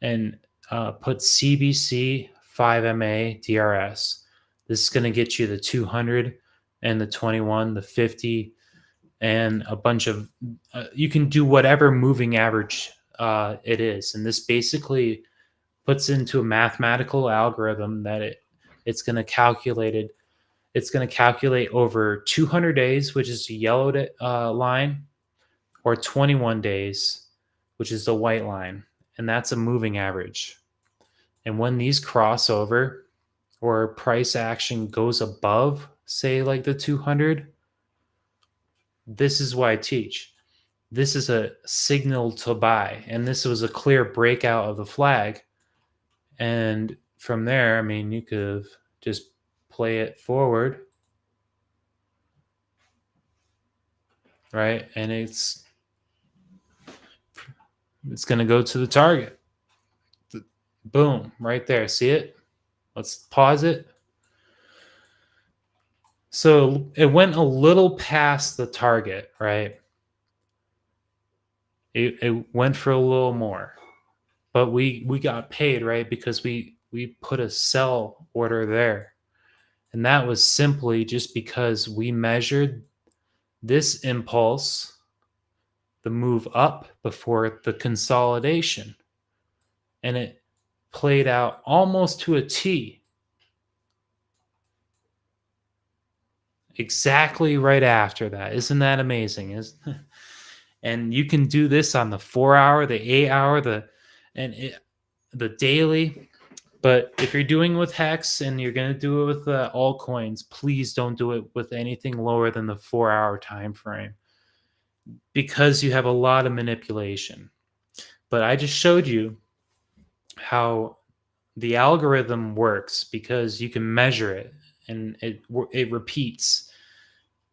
and put CBC 5MA DRS. This is going to get you the 200 and the 21, the 50, and a bunch of. You can do whatever moving average it is, and this basically puts into a mathematical algorithm that it's going to calculate it. It's going to calculate over 200 days, which is the yellow line, or 21 days, which is the white line, and that's a moving average. And when these cross over or price action goes above, say like the 200, this is why I teach. This is a signal to buy, and this was a clear breakout of the flag. And from there, I mean, you could have just play it forward, right? And it's going to go to the target. Boom, right there. See it? Let's pause it. So it went a little past the target, right? It went for a little more, but we got paid, right? Because we put a sell order there, and that was simply just because we measured this impulse, the move up before the consolidation, and it played out almost to a T, exactly right after that. Isn't that amazing? Is And you can do this on the 4 hour, the 8 hour, and it, the daily. But if you're doing with Hex and you're gonna do it with altcoins, please don't do it with anything lower than the 4 hour time frame because you have a lot of manipulation. But I just showed you how the algorithm works because you can measure it and it repeats.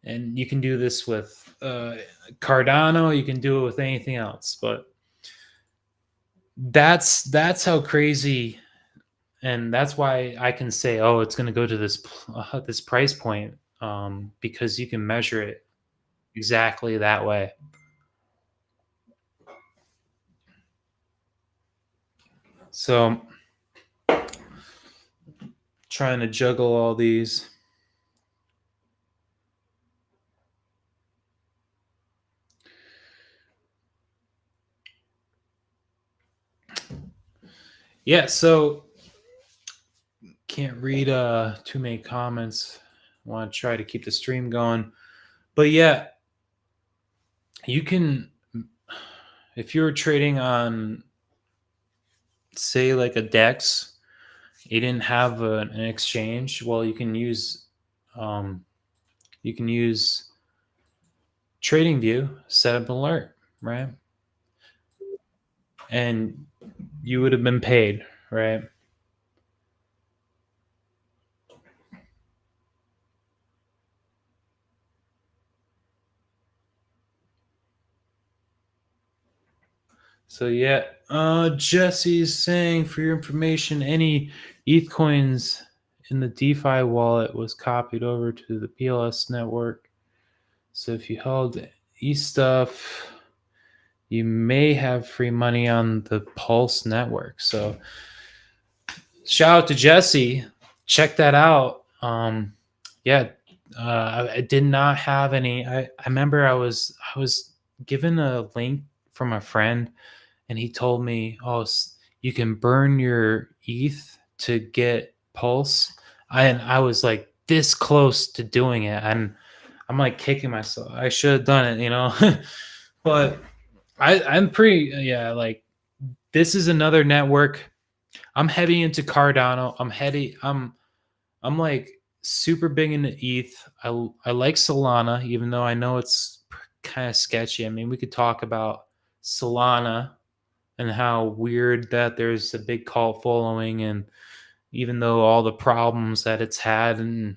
And you can do this with Cardano. You can do it with anything else. But that's how crazy, and that's why I can say, oh, it's going to go to this price point, because you can measure it exactly that way. So trying to juggle all these. Yeah, so can't read too many comments. Want to try to keep the stream going. But yeah, you can, if you're trading on, say, like a DEX, you didn't have an exchange. Well, um, you can use TradingView, set up an alert, right? And you would have been paid, right? So yeah, Jesse's saying, for your information, any ETH coins in the DeFi wallet was copied over to the PLS network. So if you held ETH stuff, you may have free money on the Pulse network. So shout out to Jesse. Check that out. Yeah, I did not have any. I remember I was given a link from a friend, and he told me, "Oh, you can burn your ETH to get Pulse." And I was like this close to doing it, and I'm like kicking myself. I should have done it, but I'm pretty, yeah. Like, this is another network. I'm heavy into Cardano. I'm like super big into ETH. I like Solana, even though I know it's kind of sketchy. I mean, we could talk about Solana and how weird that there's a big cult following, and even though all the problems that it's had, and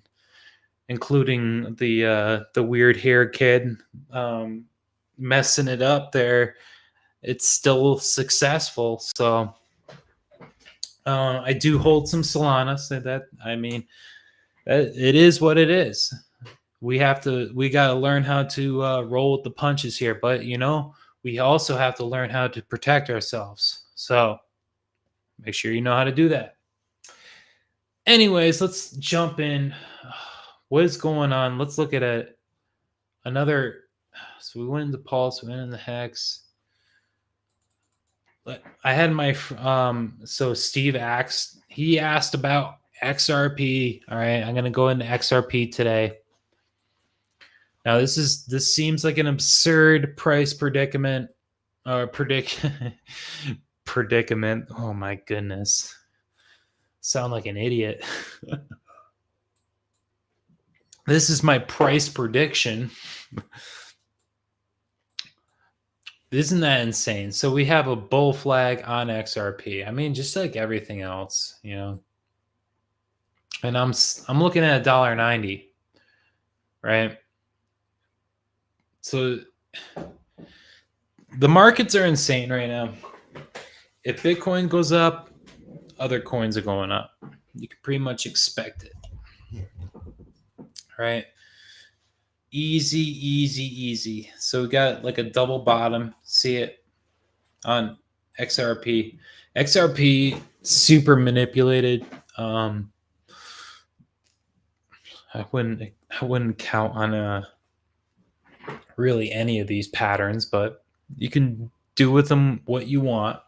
including the weird hair kid messing it up there, it's still successful. So I do hold some Solana. So that, I mean, it is what it is. We got to learn how to roll with the punches here, but we also have to learn how to protect ourselves. So make sure you know how to do that. Anyways, let's jump in. What is going on? Let's look at another. So we went into Pulse, we went into Hex. I had so Steve asked about XRP. All right, I'm gonna go into XRP today. Now this seems like an absurd price predicament or predicament. Oh my goodness. Sound like an idiot. This is my price prediction. Isn't that insane? So we have a bull flag on XRP. I mean, just like everything else, and I'm looking at $1.90, right? So the markets are insane right now. If Bitcoin goes up, other coins are going up. You can pretty much expect it, right? Easy, easy, easy. So we got like a double bottom. See it on XRP. XRP super manipulated. Um, I wouldn't count on really any of these patterns, but you can do with them what you want.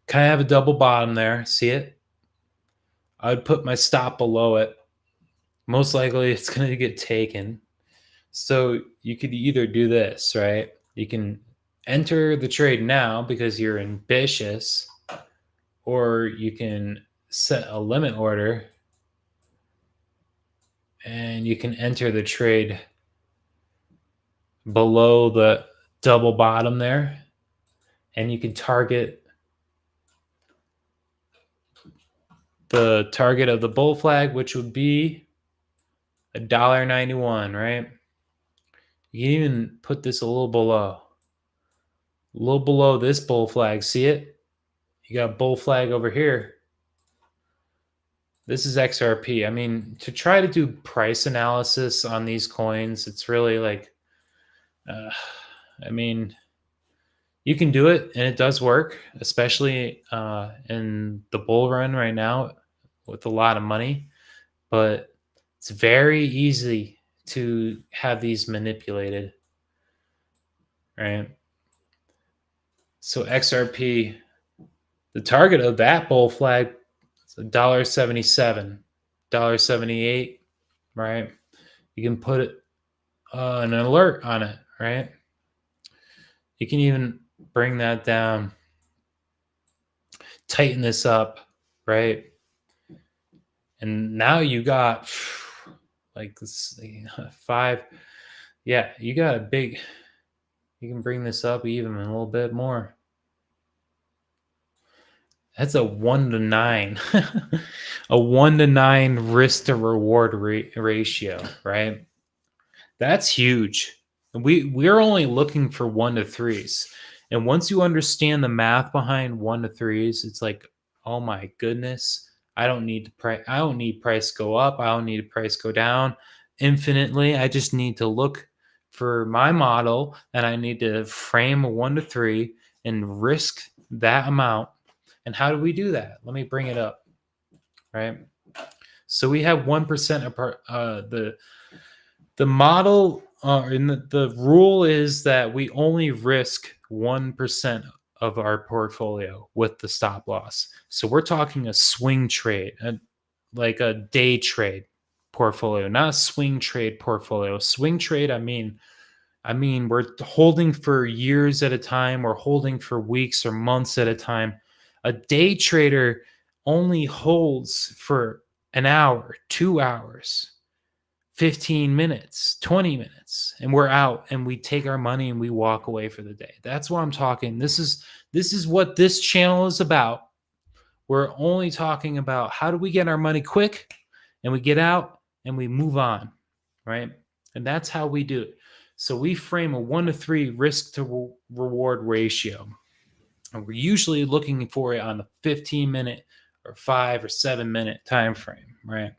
Kind of have a double bottom there. See it? I would put my stop below it. Most likely it's going to get taken. So you could either do this, right? You can enter the trade now because you're ambitious, or you can set a limit order and you can enter the trade below the double bottom there, and you can target the target of the bull flag, which would be $1.91, right? You can even put this a little below this bull flag. See it? You got a bull flag over here. This is XRP. I mean, to try to do price analysis on these coins, it's really like, uh, I mean, you can do it and it does work, especially in the bull run right now with a lot of money. But it's very easy to have these manipulated, right? So XRP, the target of that bull flag is $1.77, $1.78, right? You can put it an alert on it, right? You can even bring that down, tighten this up, right? And now you got like this, 5. Yeah, you got a big. You can bring this up even a little bit more. That's a 1 to 9, a 1 to 9 risk to reward ratio, right? That's huge. We're only looking for 1 to 3s, and once you understand the math behind 1 to 3s, it's like, oh my goodness, I don't need to price. I don't need price go up. I don't need price go down infinitely. I just need to look for my model, and I need to frame a 1 to 3 and risk that amount. And how do we do that? Let me bring it up, right? So we have 1% apart. The model and the rule is that we only risk 1% of our portfolio with the stop loss. So we're talking a swing trade, like a day trade portfolio, not a swing trade portfolio. Swing trade, I mean, we're holding for years at a time, or holding for weeks or months at a time. A day trader only holds for an hour, 2 hours, 15 minutes, 20 minutes, and we're out and we take our money and we walk away for the day. That's what I'm talking. This is what this channel is about. We're only talking about how do we get our money quick, and we get out and we move on, right? And that's how we do it. So we frame a 1 to 3 risk to reward ratio. And we're usually looking for it on the 15-minute or 5 or 7-minute time frame, right?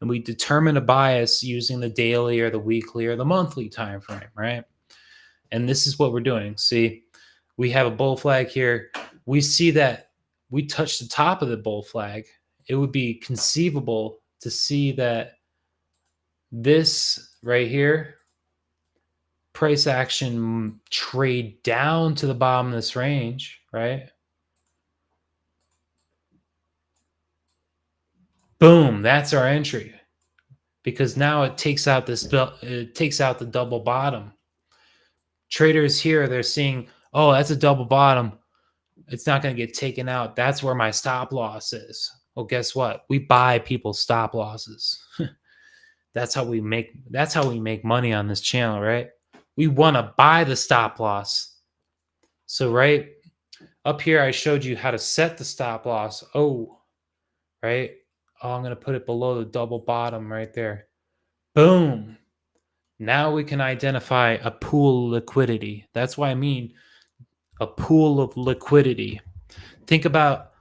And we determine a bias using the daily or the weekly or the monthly time frame, right? And this is what we're doing. See, we have a bull flag here. We see that we touch the top of the bull flag. It would be conceivable to see that this right here, price action trade down to the bottom of this range, right? Boom, that's our entry, because now it takes out the double bottom. Traders here, they're seeing, oh, that's a double bottom. It's not going to get taken out. That's where my stop loss is. Well, guess what? We buy people's stop losses. That's how we make money on this channel, right? We want to buy the stop loss. So right up here, I showed you how to set the stop loss. Oh, right? Oh, I'm going to put it below the double bottom right there. Boom. Now we can identify a pool of liquidity. That's what I mean, a pool of liquidity. Think about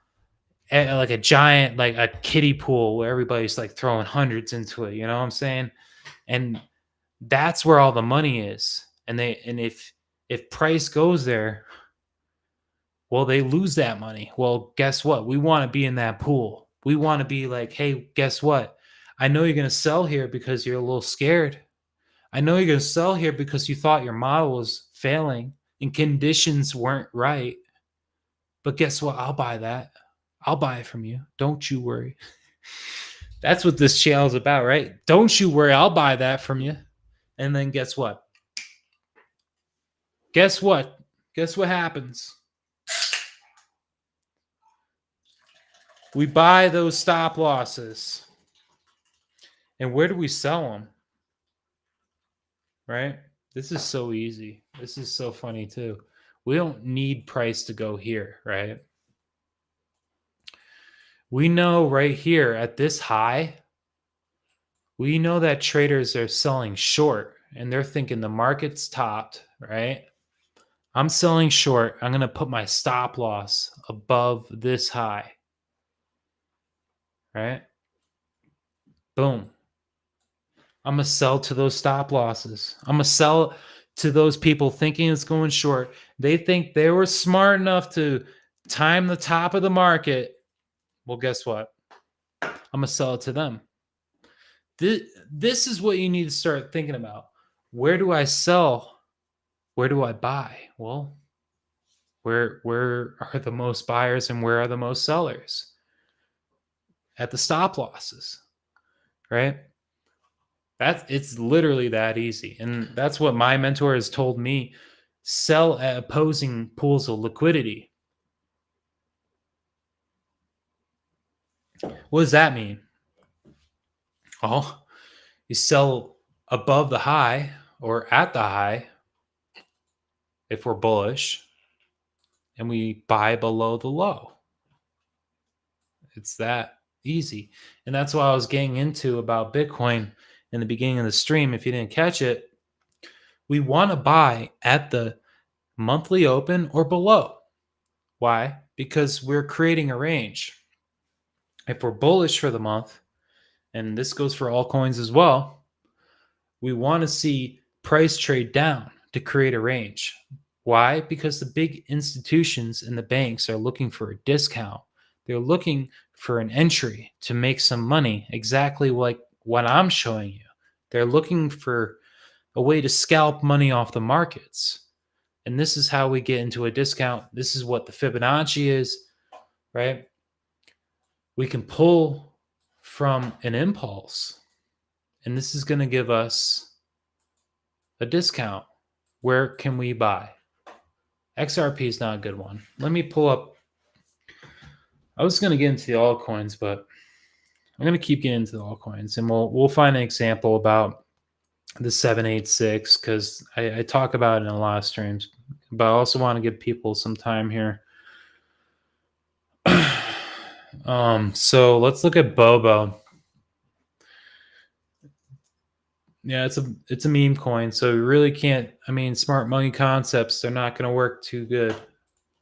like a giant, like a kiddie pool where everybody's like throwing hundreds into it. You know what I'm saying? And that's where all the money is. And if price goes there, well, they lose that money. Well, guess what? We want to be in that pool. We want to be like, hey, guess what? I know you're going to sell here because you're a little scared. I know you're going to sell here because you thought your model was failing and conditions weren't right. But guess what? I'll buy that. I'll buy it from you. Don't you worry. That's what this channel is about, right? Don't you worry. I'll buy that from you. And then guess what? Guess what? Guess what happens? We buy those stop losses. And where do we sell them? Right? This is so easy. This is so funny too. We don't need price to go here, right? We know right here at this high, we know that traders are selling short and they're thinking the market's topped, right? I'm selling short. I'm going to put my stop loss above this high, right? Boom. I'm going to sell to those stop losses. I'm going to sell to those people thinking it's going short. They think they were smart enough to time the top of the market. Well, guess what? I'm going to sell it to them. This is what you need to start thinking about. Where do I sell? Where do I buy? Well, where are the most buyers and where are the most sellers? At the stop losses, right? It's literally that easy. And that's what my mentor has told me. Sell at opposing pools of liquidity. What does that mean? Oh, you sell above the high or at the high if we're bullish, and we buy below the low. It's that easy. And that's what I was getting into about Bitcoin in the beginning of the stream. If you didn't catch it, we want to buy at the monthly open or below. Why? Because we're creating a range. If we're bullish for the month, and this goes for all coins as well, we want to see price trade down to create a range. Why? Because the big institutions and the banks are looking for a discount. They're looking for an entry to make some money, exactly like what I'm showing you. They're looking for a way to scalp money off the markets. And this is how we get into a discount. This is what the Fibonacci is, right? We can pull from an impulse, and this is going to give us a discount. Where can we buy? XRP is not a good one. Let me pull up. I was going to get into the altcoins, but I'm going to keep getting into the altcoins, and we'll find an example about the 786 because I talk about it in a lot of streams, but I also want to give people some time here. So let's look at Bobo. Yeah, it's a meme coin, so you really can't. I mean, smart money concepts, they're not going to work too good.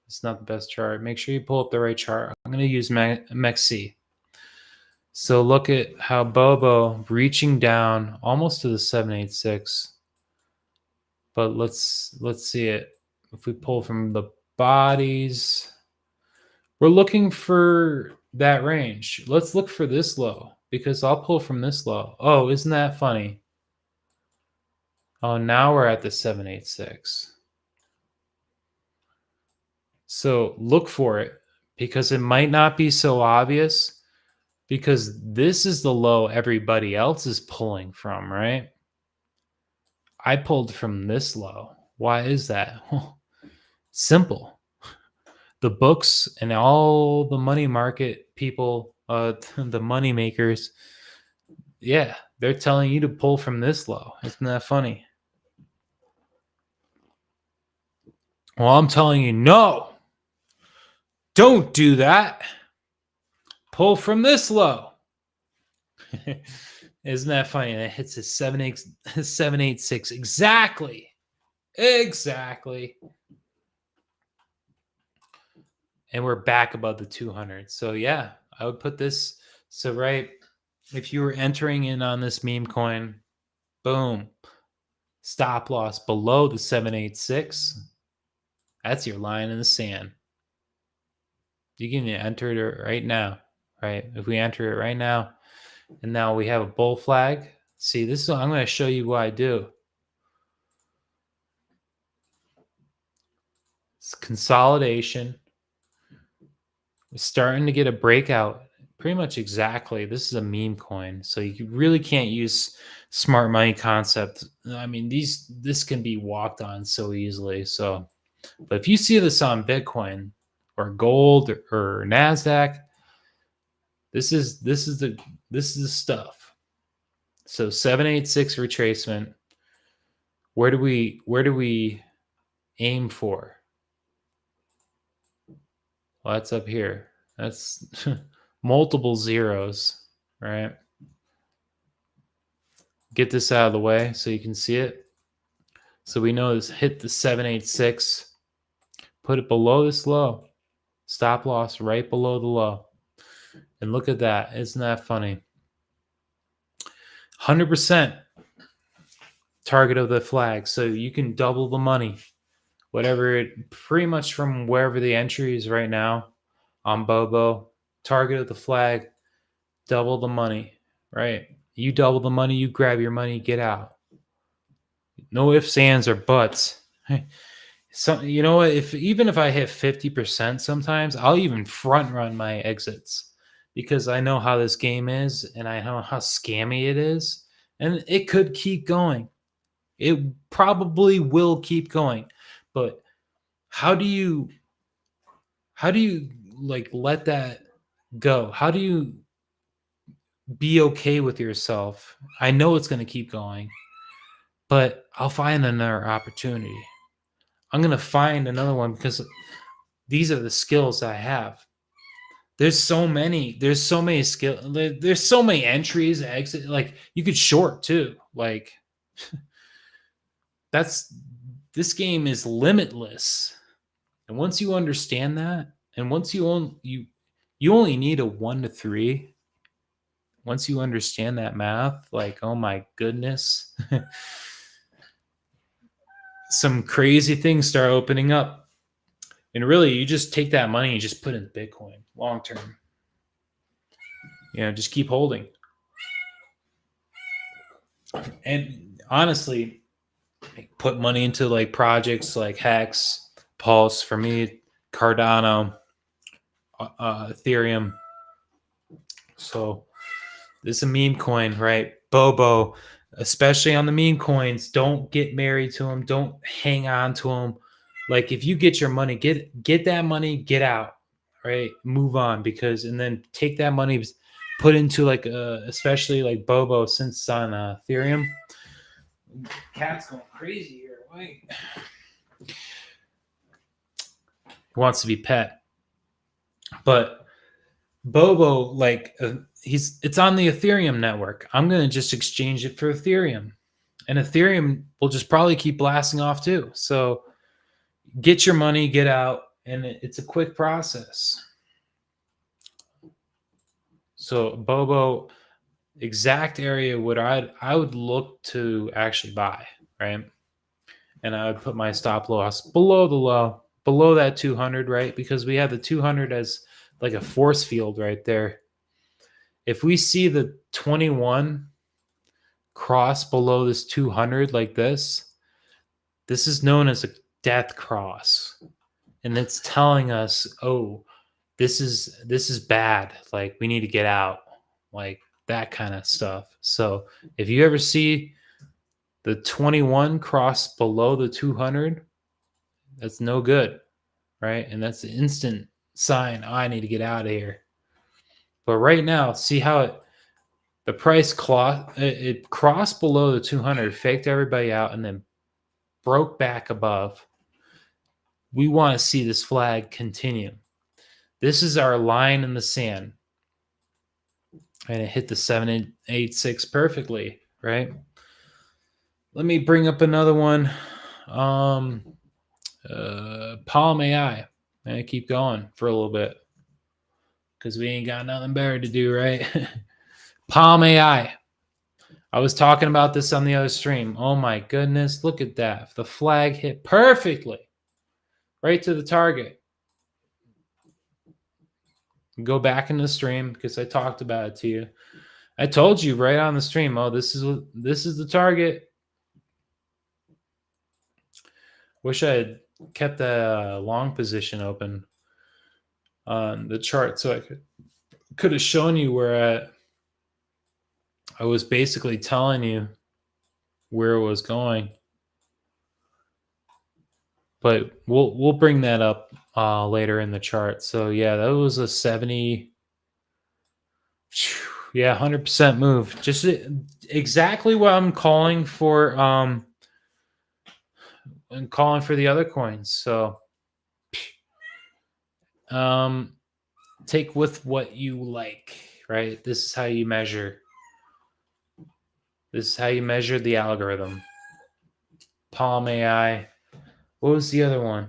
It's not the best chart. Make sure you pull up the right chart. I'm going to use MEXC. So look at how Bobo reaching down almost to the 786. But let's see it. If we pull from the bodies, we're looking for that range. Let's look for this low because I'll pull from this low. Oh, isn't that funny? Oh, now we're at the 786. So look for it because it might not be so obvious because this is the low everybody else is pulling from, right? I pulled from this low. Why is that? Simple. The books and all the money market people, the money makers, yeah, they're telling you to pull from this low. Isn't that funny? Well, I'm telling you, no, don't do that. Pull from this low. Isn't that funny? And it hits a 786 exactly. Exactly. And we're back above the 200. So yeah, I would put this. So right, if you were entering in on this meme coin, boom, stop loss below the 786. That's your line in the sand. You can enter it right now, right? If we enter it right now, and now we have a bull flag. See, this is I'm going to show you what I do. It's consolidation. We're starting to get a breakout. Pretty much exactly. This is a meme coin, so you really can't use smart money concept. I mean, this can be walked on so easily. So, but if you see this on Bitcoin or gold or Nasdaq, this is the stuff. So 786 retracement. Where do we aim for? Well, that's up here. That's multiple zeros, right? Get this out of the way so you can see it. So we know this hit the 786, put it below this low, stop loss right below the low. And look at that. Isn't that funny? 100% target of the flag. So you can double the money, whatever it, pretty much from wherever the entry is right now on Bobo. Target of the flag, double the money, right? You double the money, you grab your money, get out. No ifs, ands, or buts. So you know what? Even if I hit 50%, sometimes I'll even front run my exits because I know how this game is and I know how scammy it is, and it could keep going. It probably will keep going, but how do you like let that go? How do you be okay with yourself? I know it's going to keep going, but I'll find another opportunity. I'm going to find another one because these are the skills I have. There's so many skill, there's so many entries, exit, like you could short too. Like that's this game is limitless. And once you understand that, and once you only need a 1 to 3. Once you understand that math, like oh my goodness. Some crazy things start opening up. And really, you just take that money and just put it in Bitcoin long term. Just keep holding. And honestly, put money into like projects like Hex, Pulse, for me, Cardano, Ethereum. So this is a meme coin, right? Bobo, especially on the meme coins, don't get married to them. Don't hang on to them. Like if you get your money, get that money, get out, right? Move on and then take that money, put into like especially like Bobo since it's on Ethereum. Cat's going crazy here. Wait. He wants to be pet. But Bobo, like it's on the Ethereum network. I'm gonna just exchange it for Ethereum. And Ethereum will just probably keep blasting off too. So get your money, get out, and it's a quick process. So Bobo, exact area what I would look to actually buy, right? And I would put my stop loss below the low, below that 200, right? Because we have the 200 as like a force field right there. If we see the 21 cross below this 200 like this is known as a death cross. And it's telling us, oh, this is bad. Like we need to get out. Like that kind of stuff. So if you ever see the 21 cross below the 200, that's no good, right? And that's the instant sign, I need to get out of here. But right now, see how the price it crossed below the 200, faked everybody out, and then broke back above. We want to see this flag continue. This is our line in the sand. and it hit the 786 perfectly, right? Let me bring up another one. Palm AI. And keep going for a little bit because we ain't got nothing better to do, right? Palm AI. I was talking about this on the other stream. Oh my goodness, look at that. The flag hit perfectly right to the target. Go back in the stream because I talked about it to you. I told you right on the stream, oh, this is the target. Wish I had kept the long position open on the chart so I could have shown you where I was basically telling you where it was going. But we'll bring that up later in the chart. So yeah, that was a 70. Yeah, 100% move. Just exactly what I'm calling for. And calling for the other coins. So take with what you like, right? This is how you measure. This is how you measure the algorithm. Palm AI. What was the other one?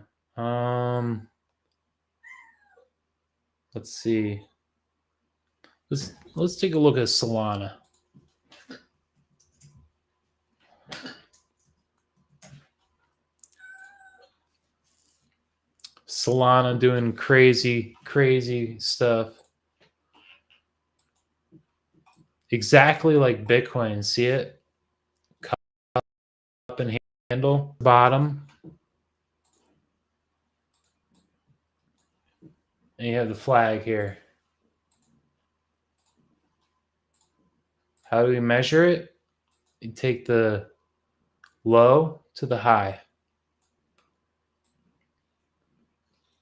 Let's see. Let's take a look at Solana. Solana doing crazy stuff. Exactly like Bitcoin. See it? Cup and handle. Bottom. And you have the flag here. How do we measure it? You take the low to the high.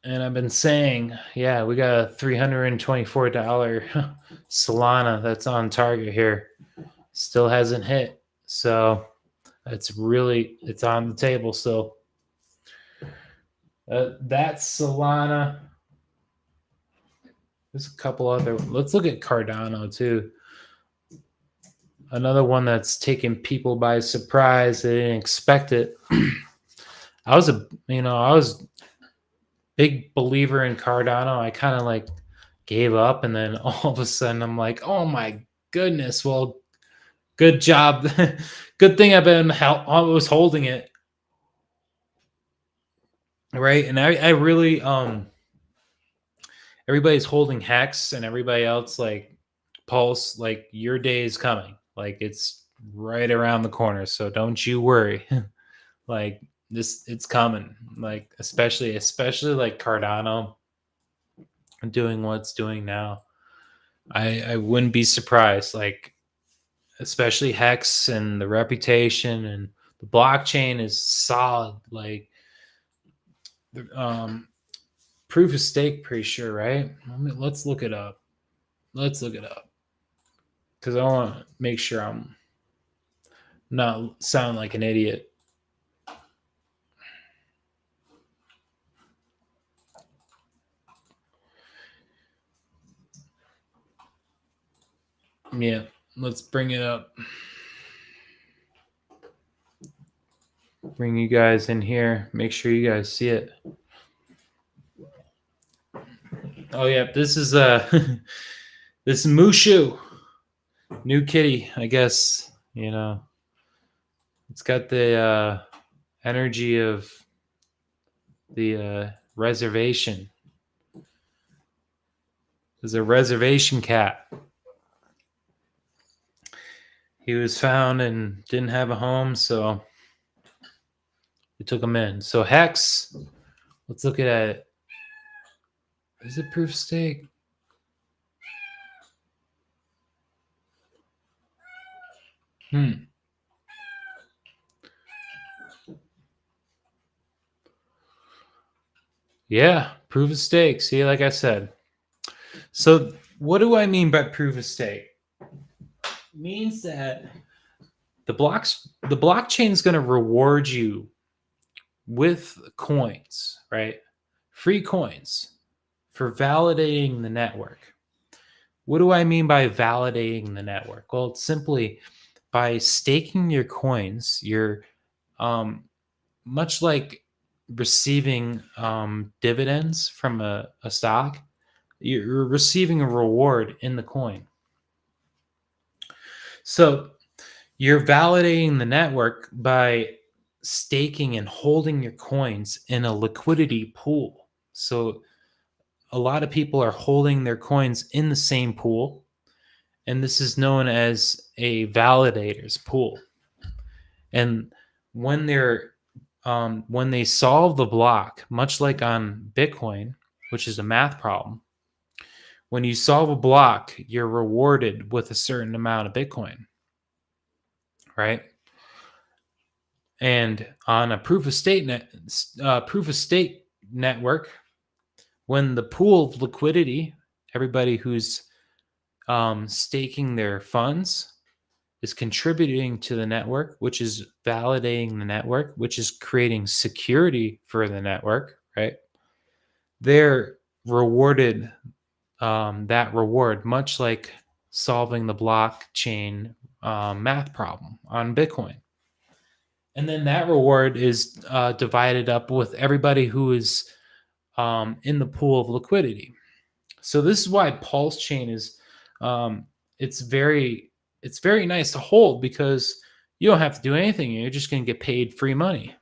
And I've been saying, yeah, we got a $324 Solana that's on target here. Still hasn't hit. So it's on the table still. That's Solana. There's a couple other. Let's look at Cardano too. Another one that's taken people by surprise. They didn't expect it. I was big believer in Cardano. I kind of like gave up, and then all of a sudden I'm like, oh my goodness. Well, good job. Good thing I was holding it. Right. And I really everybody's holding Hex and everybody else like Pulse, like your day is coming. Like it's right around the corner. So don't you worry. Like it's coming. Like especially like Cardano doing what it's doing now. I wouldn't be surprised. Like especially Hex and the reputation and the blockchain is solid. Like proof of stake, pretty sure, right? Let's look it up. Let's look it up because I want to make sure I'm not sound like an idiot. Yeah, let's bring it up. Bring you guys in here. Make sure you guys see it. Oh yeah, this is this is Mushu, new kitty. I guess it's got the energy of the reservation. There's a reservation cat. He was found and didn't have a home, so we took him in. So Hex, let's look at it. Is it proof of stake? Yeah, proof of stake. See, like I said. So what do I mean by proof of stake? It means that the blockchain is going to reward you with coins, right? Free coins for validating the network. What do I mean by validating the network? Well, it's simply by staking your coins. You're um, much like receiving dividends from a stock. You're receiving a reward in the coin. So you're validating the network by staking and holding your coins in a liquidity pool. So a lot of people are holding their coins in the same pool, and this is known as a validator's pool. And when when they solve the block, much like on Bitcoin, which is a math problem, when you solve a block, you're rewarded with a certain amount of Bitcoin, right? And on a proof of stake network, when the pool of liquidity, everybody who's staking their funds is contributing to the network, which is validating the network, which is creating security for the network, right? They're rewarded that reward, much like solving the blockchain math problem on Bitcoin. And then that reward is divided up with everybody who is in the pool of liquidity. So this is why Pulse Chain is um, it's very it's very nice to hold because you don't have to do anything. You're just going to get paid free money,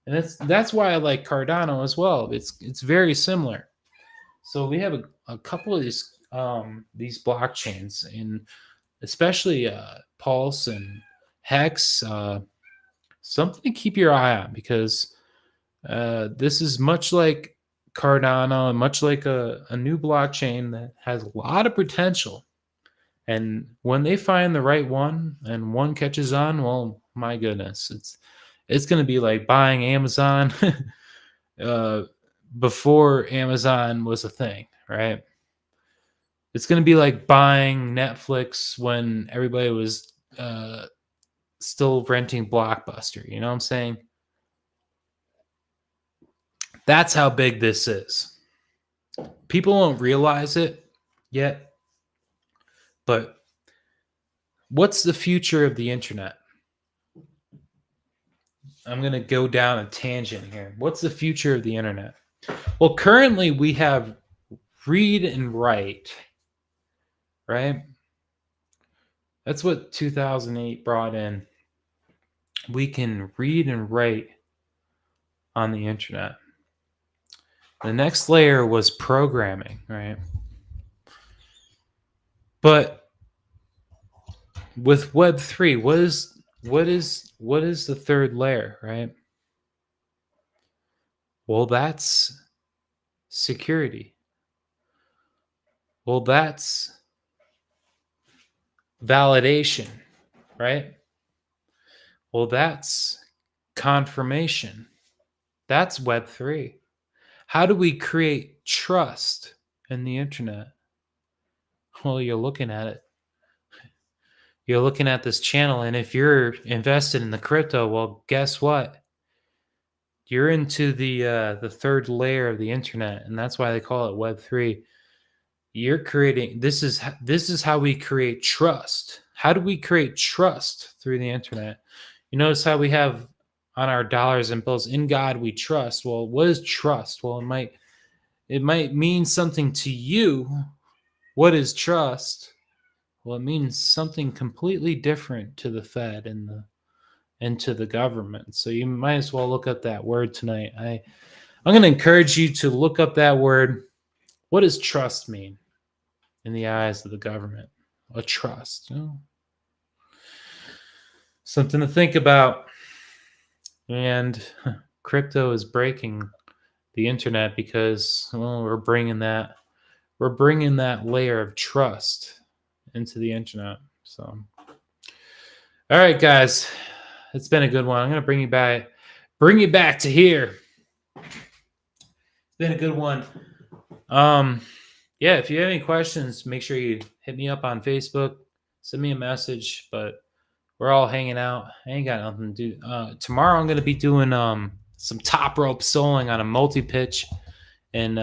and that's why I like Cardano as well. It's very similar. So we have a couple of these blockchains, and especially Pulse and Hex. Something to keep your eye on because this is much like Cardano and much like a new blockchain that has a lot of potential. And when they find the right one and one catches on, well, my goodness, it's going to be like buying Amazon uh, before Amazon was a thing, right? It's going to be like buying Netflix when everybody was still renting Blockbuster. You know what I'm saying? That's how big this is. People don't realize it yet, but what's the future of the internet? I'm going to go down a tangent here. What's the future of the internet? Well, currently we have read and write, right? That's what 2008 brought in. We can read and write on the internet. The next layer was programming, right? But with Web3, what is the third layer, right? Well, that's security. Well, that's validation, right? Well, that's confirmation. That's Web3. How do we create trust in the internet? Well, you're looking at it. You're looking at this channel, and if you're invested in the crypto, well, guess what? You're into the third layer of the internet, and that's why they call it Web3. You're creating this is how we create trust. How do we create trust through the internet? You notice how we have on our dollars and bills, in God we trust. Well, what is trust? Well, it might mean something to you. What is trust? Well, it means something completely different to the Fed and to the government. So you might as well look up that word tonight. I'm going to encourage you to look up that word. What does trust mean in the eyes of the government? A trust, something to think about. And crypto is breaking the internet because we're bringing that layer of trust into the internet. So, all right, guys, it's been a good one. I'm gonna bring you back to here. It's been a good one. Yeah, if you have any questions, make sure you hit me up on Facebook, send me a message. But we're all hanging out. I ain't got nothing to do. Tomorrow I'm gonna be doing some top rope soloing on a multi pitch in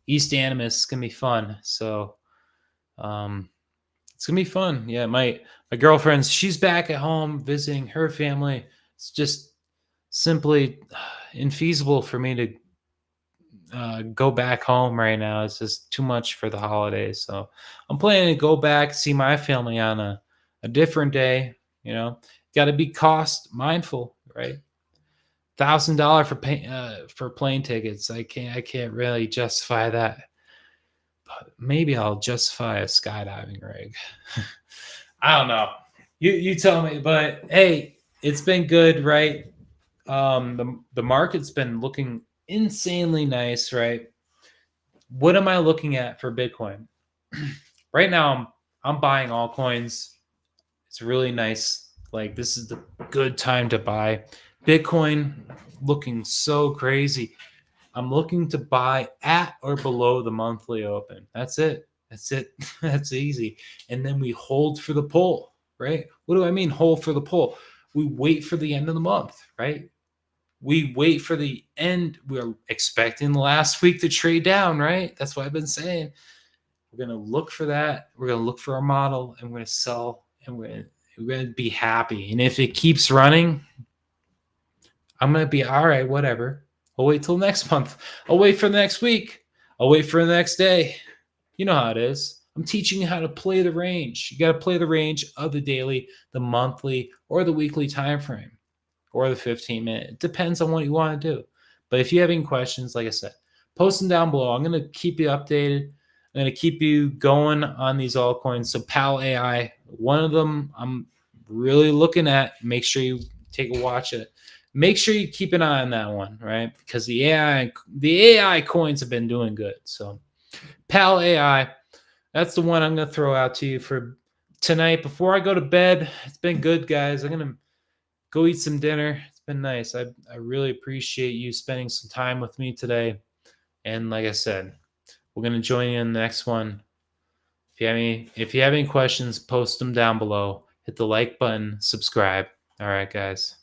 East Animas. It's gonna be fun. So Um, it's gonna be fun. Yeah, my girlfriend's she's back at home visiting her family. It's just simply infeasible for me to go back home right now. It's just too much for the holidays. So I'm planning to go back see my family on a different day. You know, got to be cost mindful, right? $1,000 for plane tickets. I can't really justify that. But maybe I'll justify a skydiving rig. I don't know. You tell me. But hey, it's been good, right? The market's been looking insanely nice, right? What am I looking at for Bitcoin? Right now, I'm buying altcoins. It's really nice. Like this is the good time to buy Bitcoin. Looking so crazy. I'm looking to buy at or below the monthly open. That's it. That's it. That's easy. And then we hold for the pull, right? What do I mean hold for the pull? We wait for the end of the month, right? We wait for the end. We're expecting the last week to trade down, right? That's what I've been saying. We're gonna look for that. We're gonna look for our model, and we're gonna sell, and we're gonna be happy. And if it keeps running, I'm gonna be all right. Whatever. I'll wait till next month. I'll wait for the next week. I'll wait for the next day. You know how it is. I'm teaching you how to play the range. You got to play the range of the daily, the monthly, or the weekly time frame, or the 15-minute. It depends on what you want to do. But if you have any questions, like I said, post them down below. I'm going to keep you updated. I'm going to keep you going on these altcoins. So Pal AI, one of them I'm really looking at. Make sure you take a watch at it. Make sure you keep an eye on that one, right? Because the AI coins have been doing good. So Pal AI, that's the one I'm going to throw out to you for tonight before I go to bed. It's been good, guys. I'm going to go eat some dinner. It's been nice. I really appreciate you spending some time with me today. And like I said, we're gonna join you in the next one. If you have any questions, post them down below. Hit the like button, subscribe. All right, guys.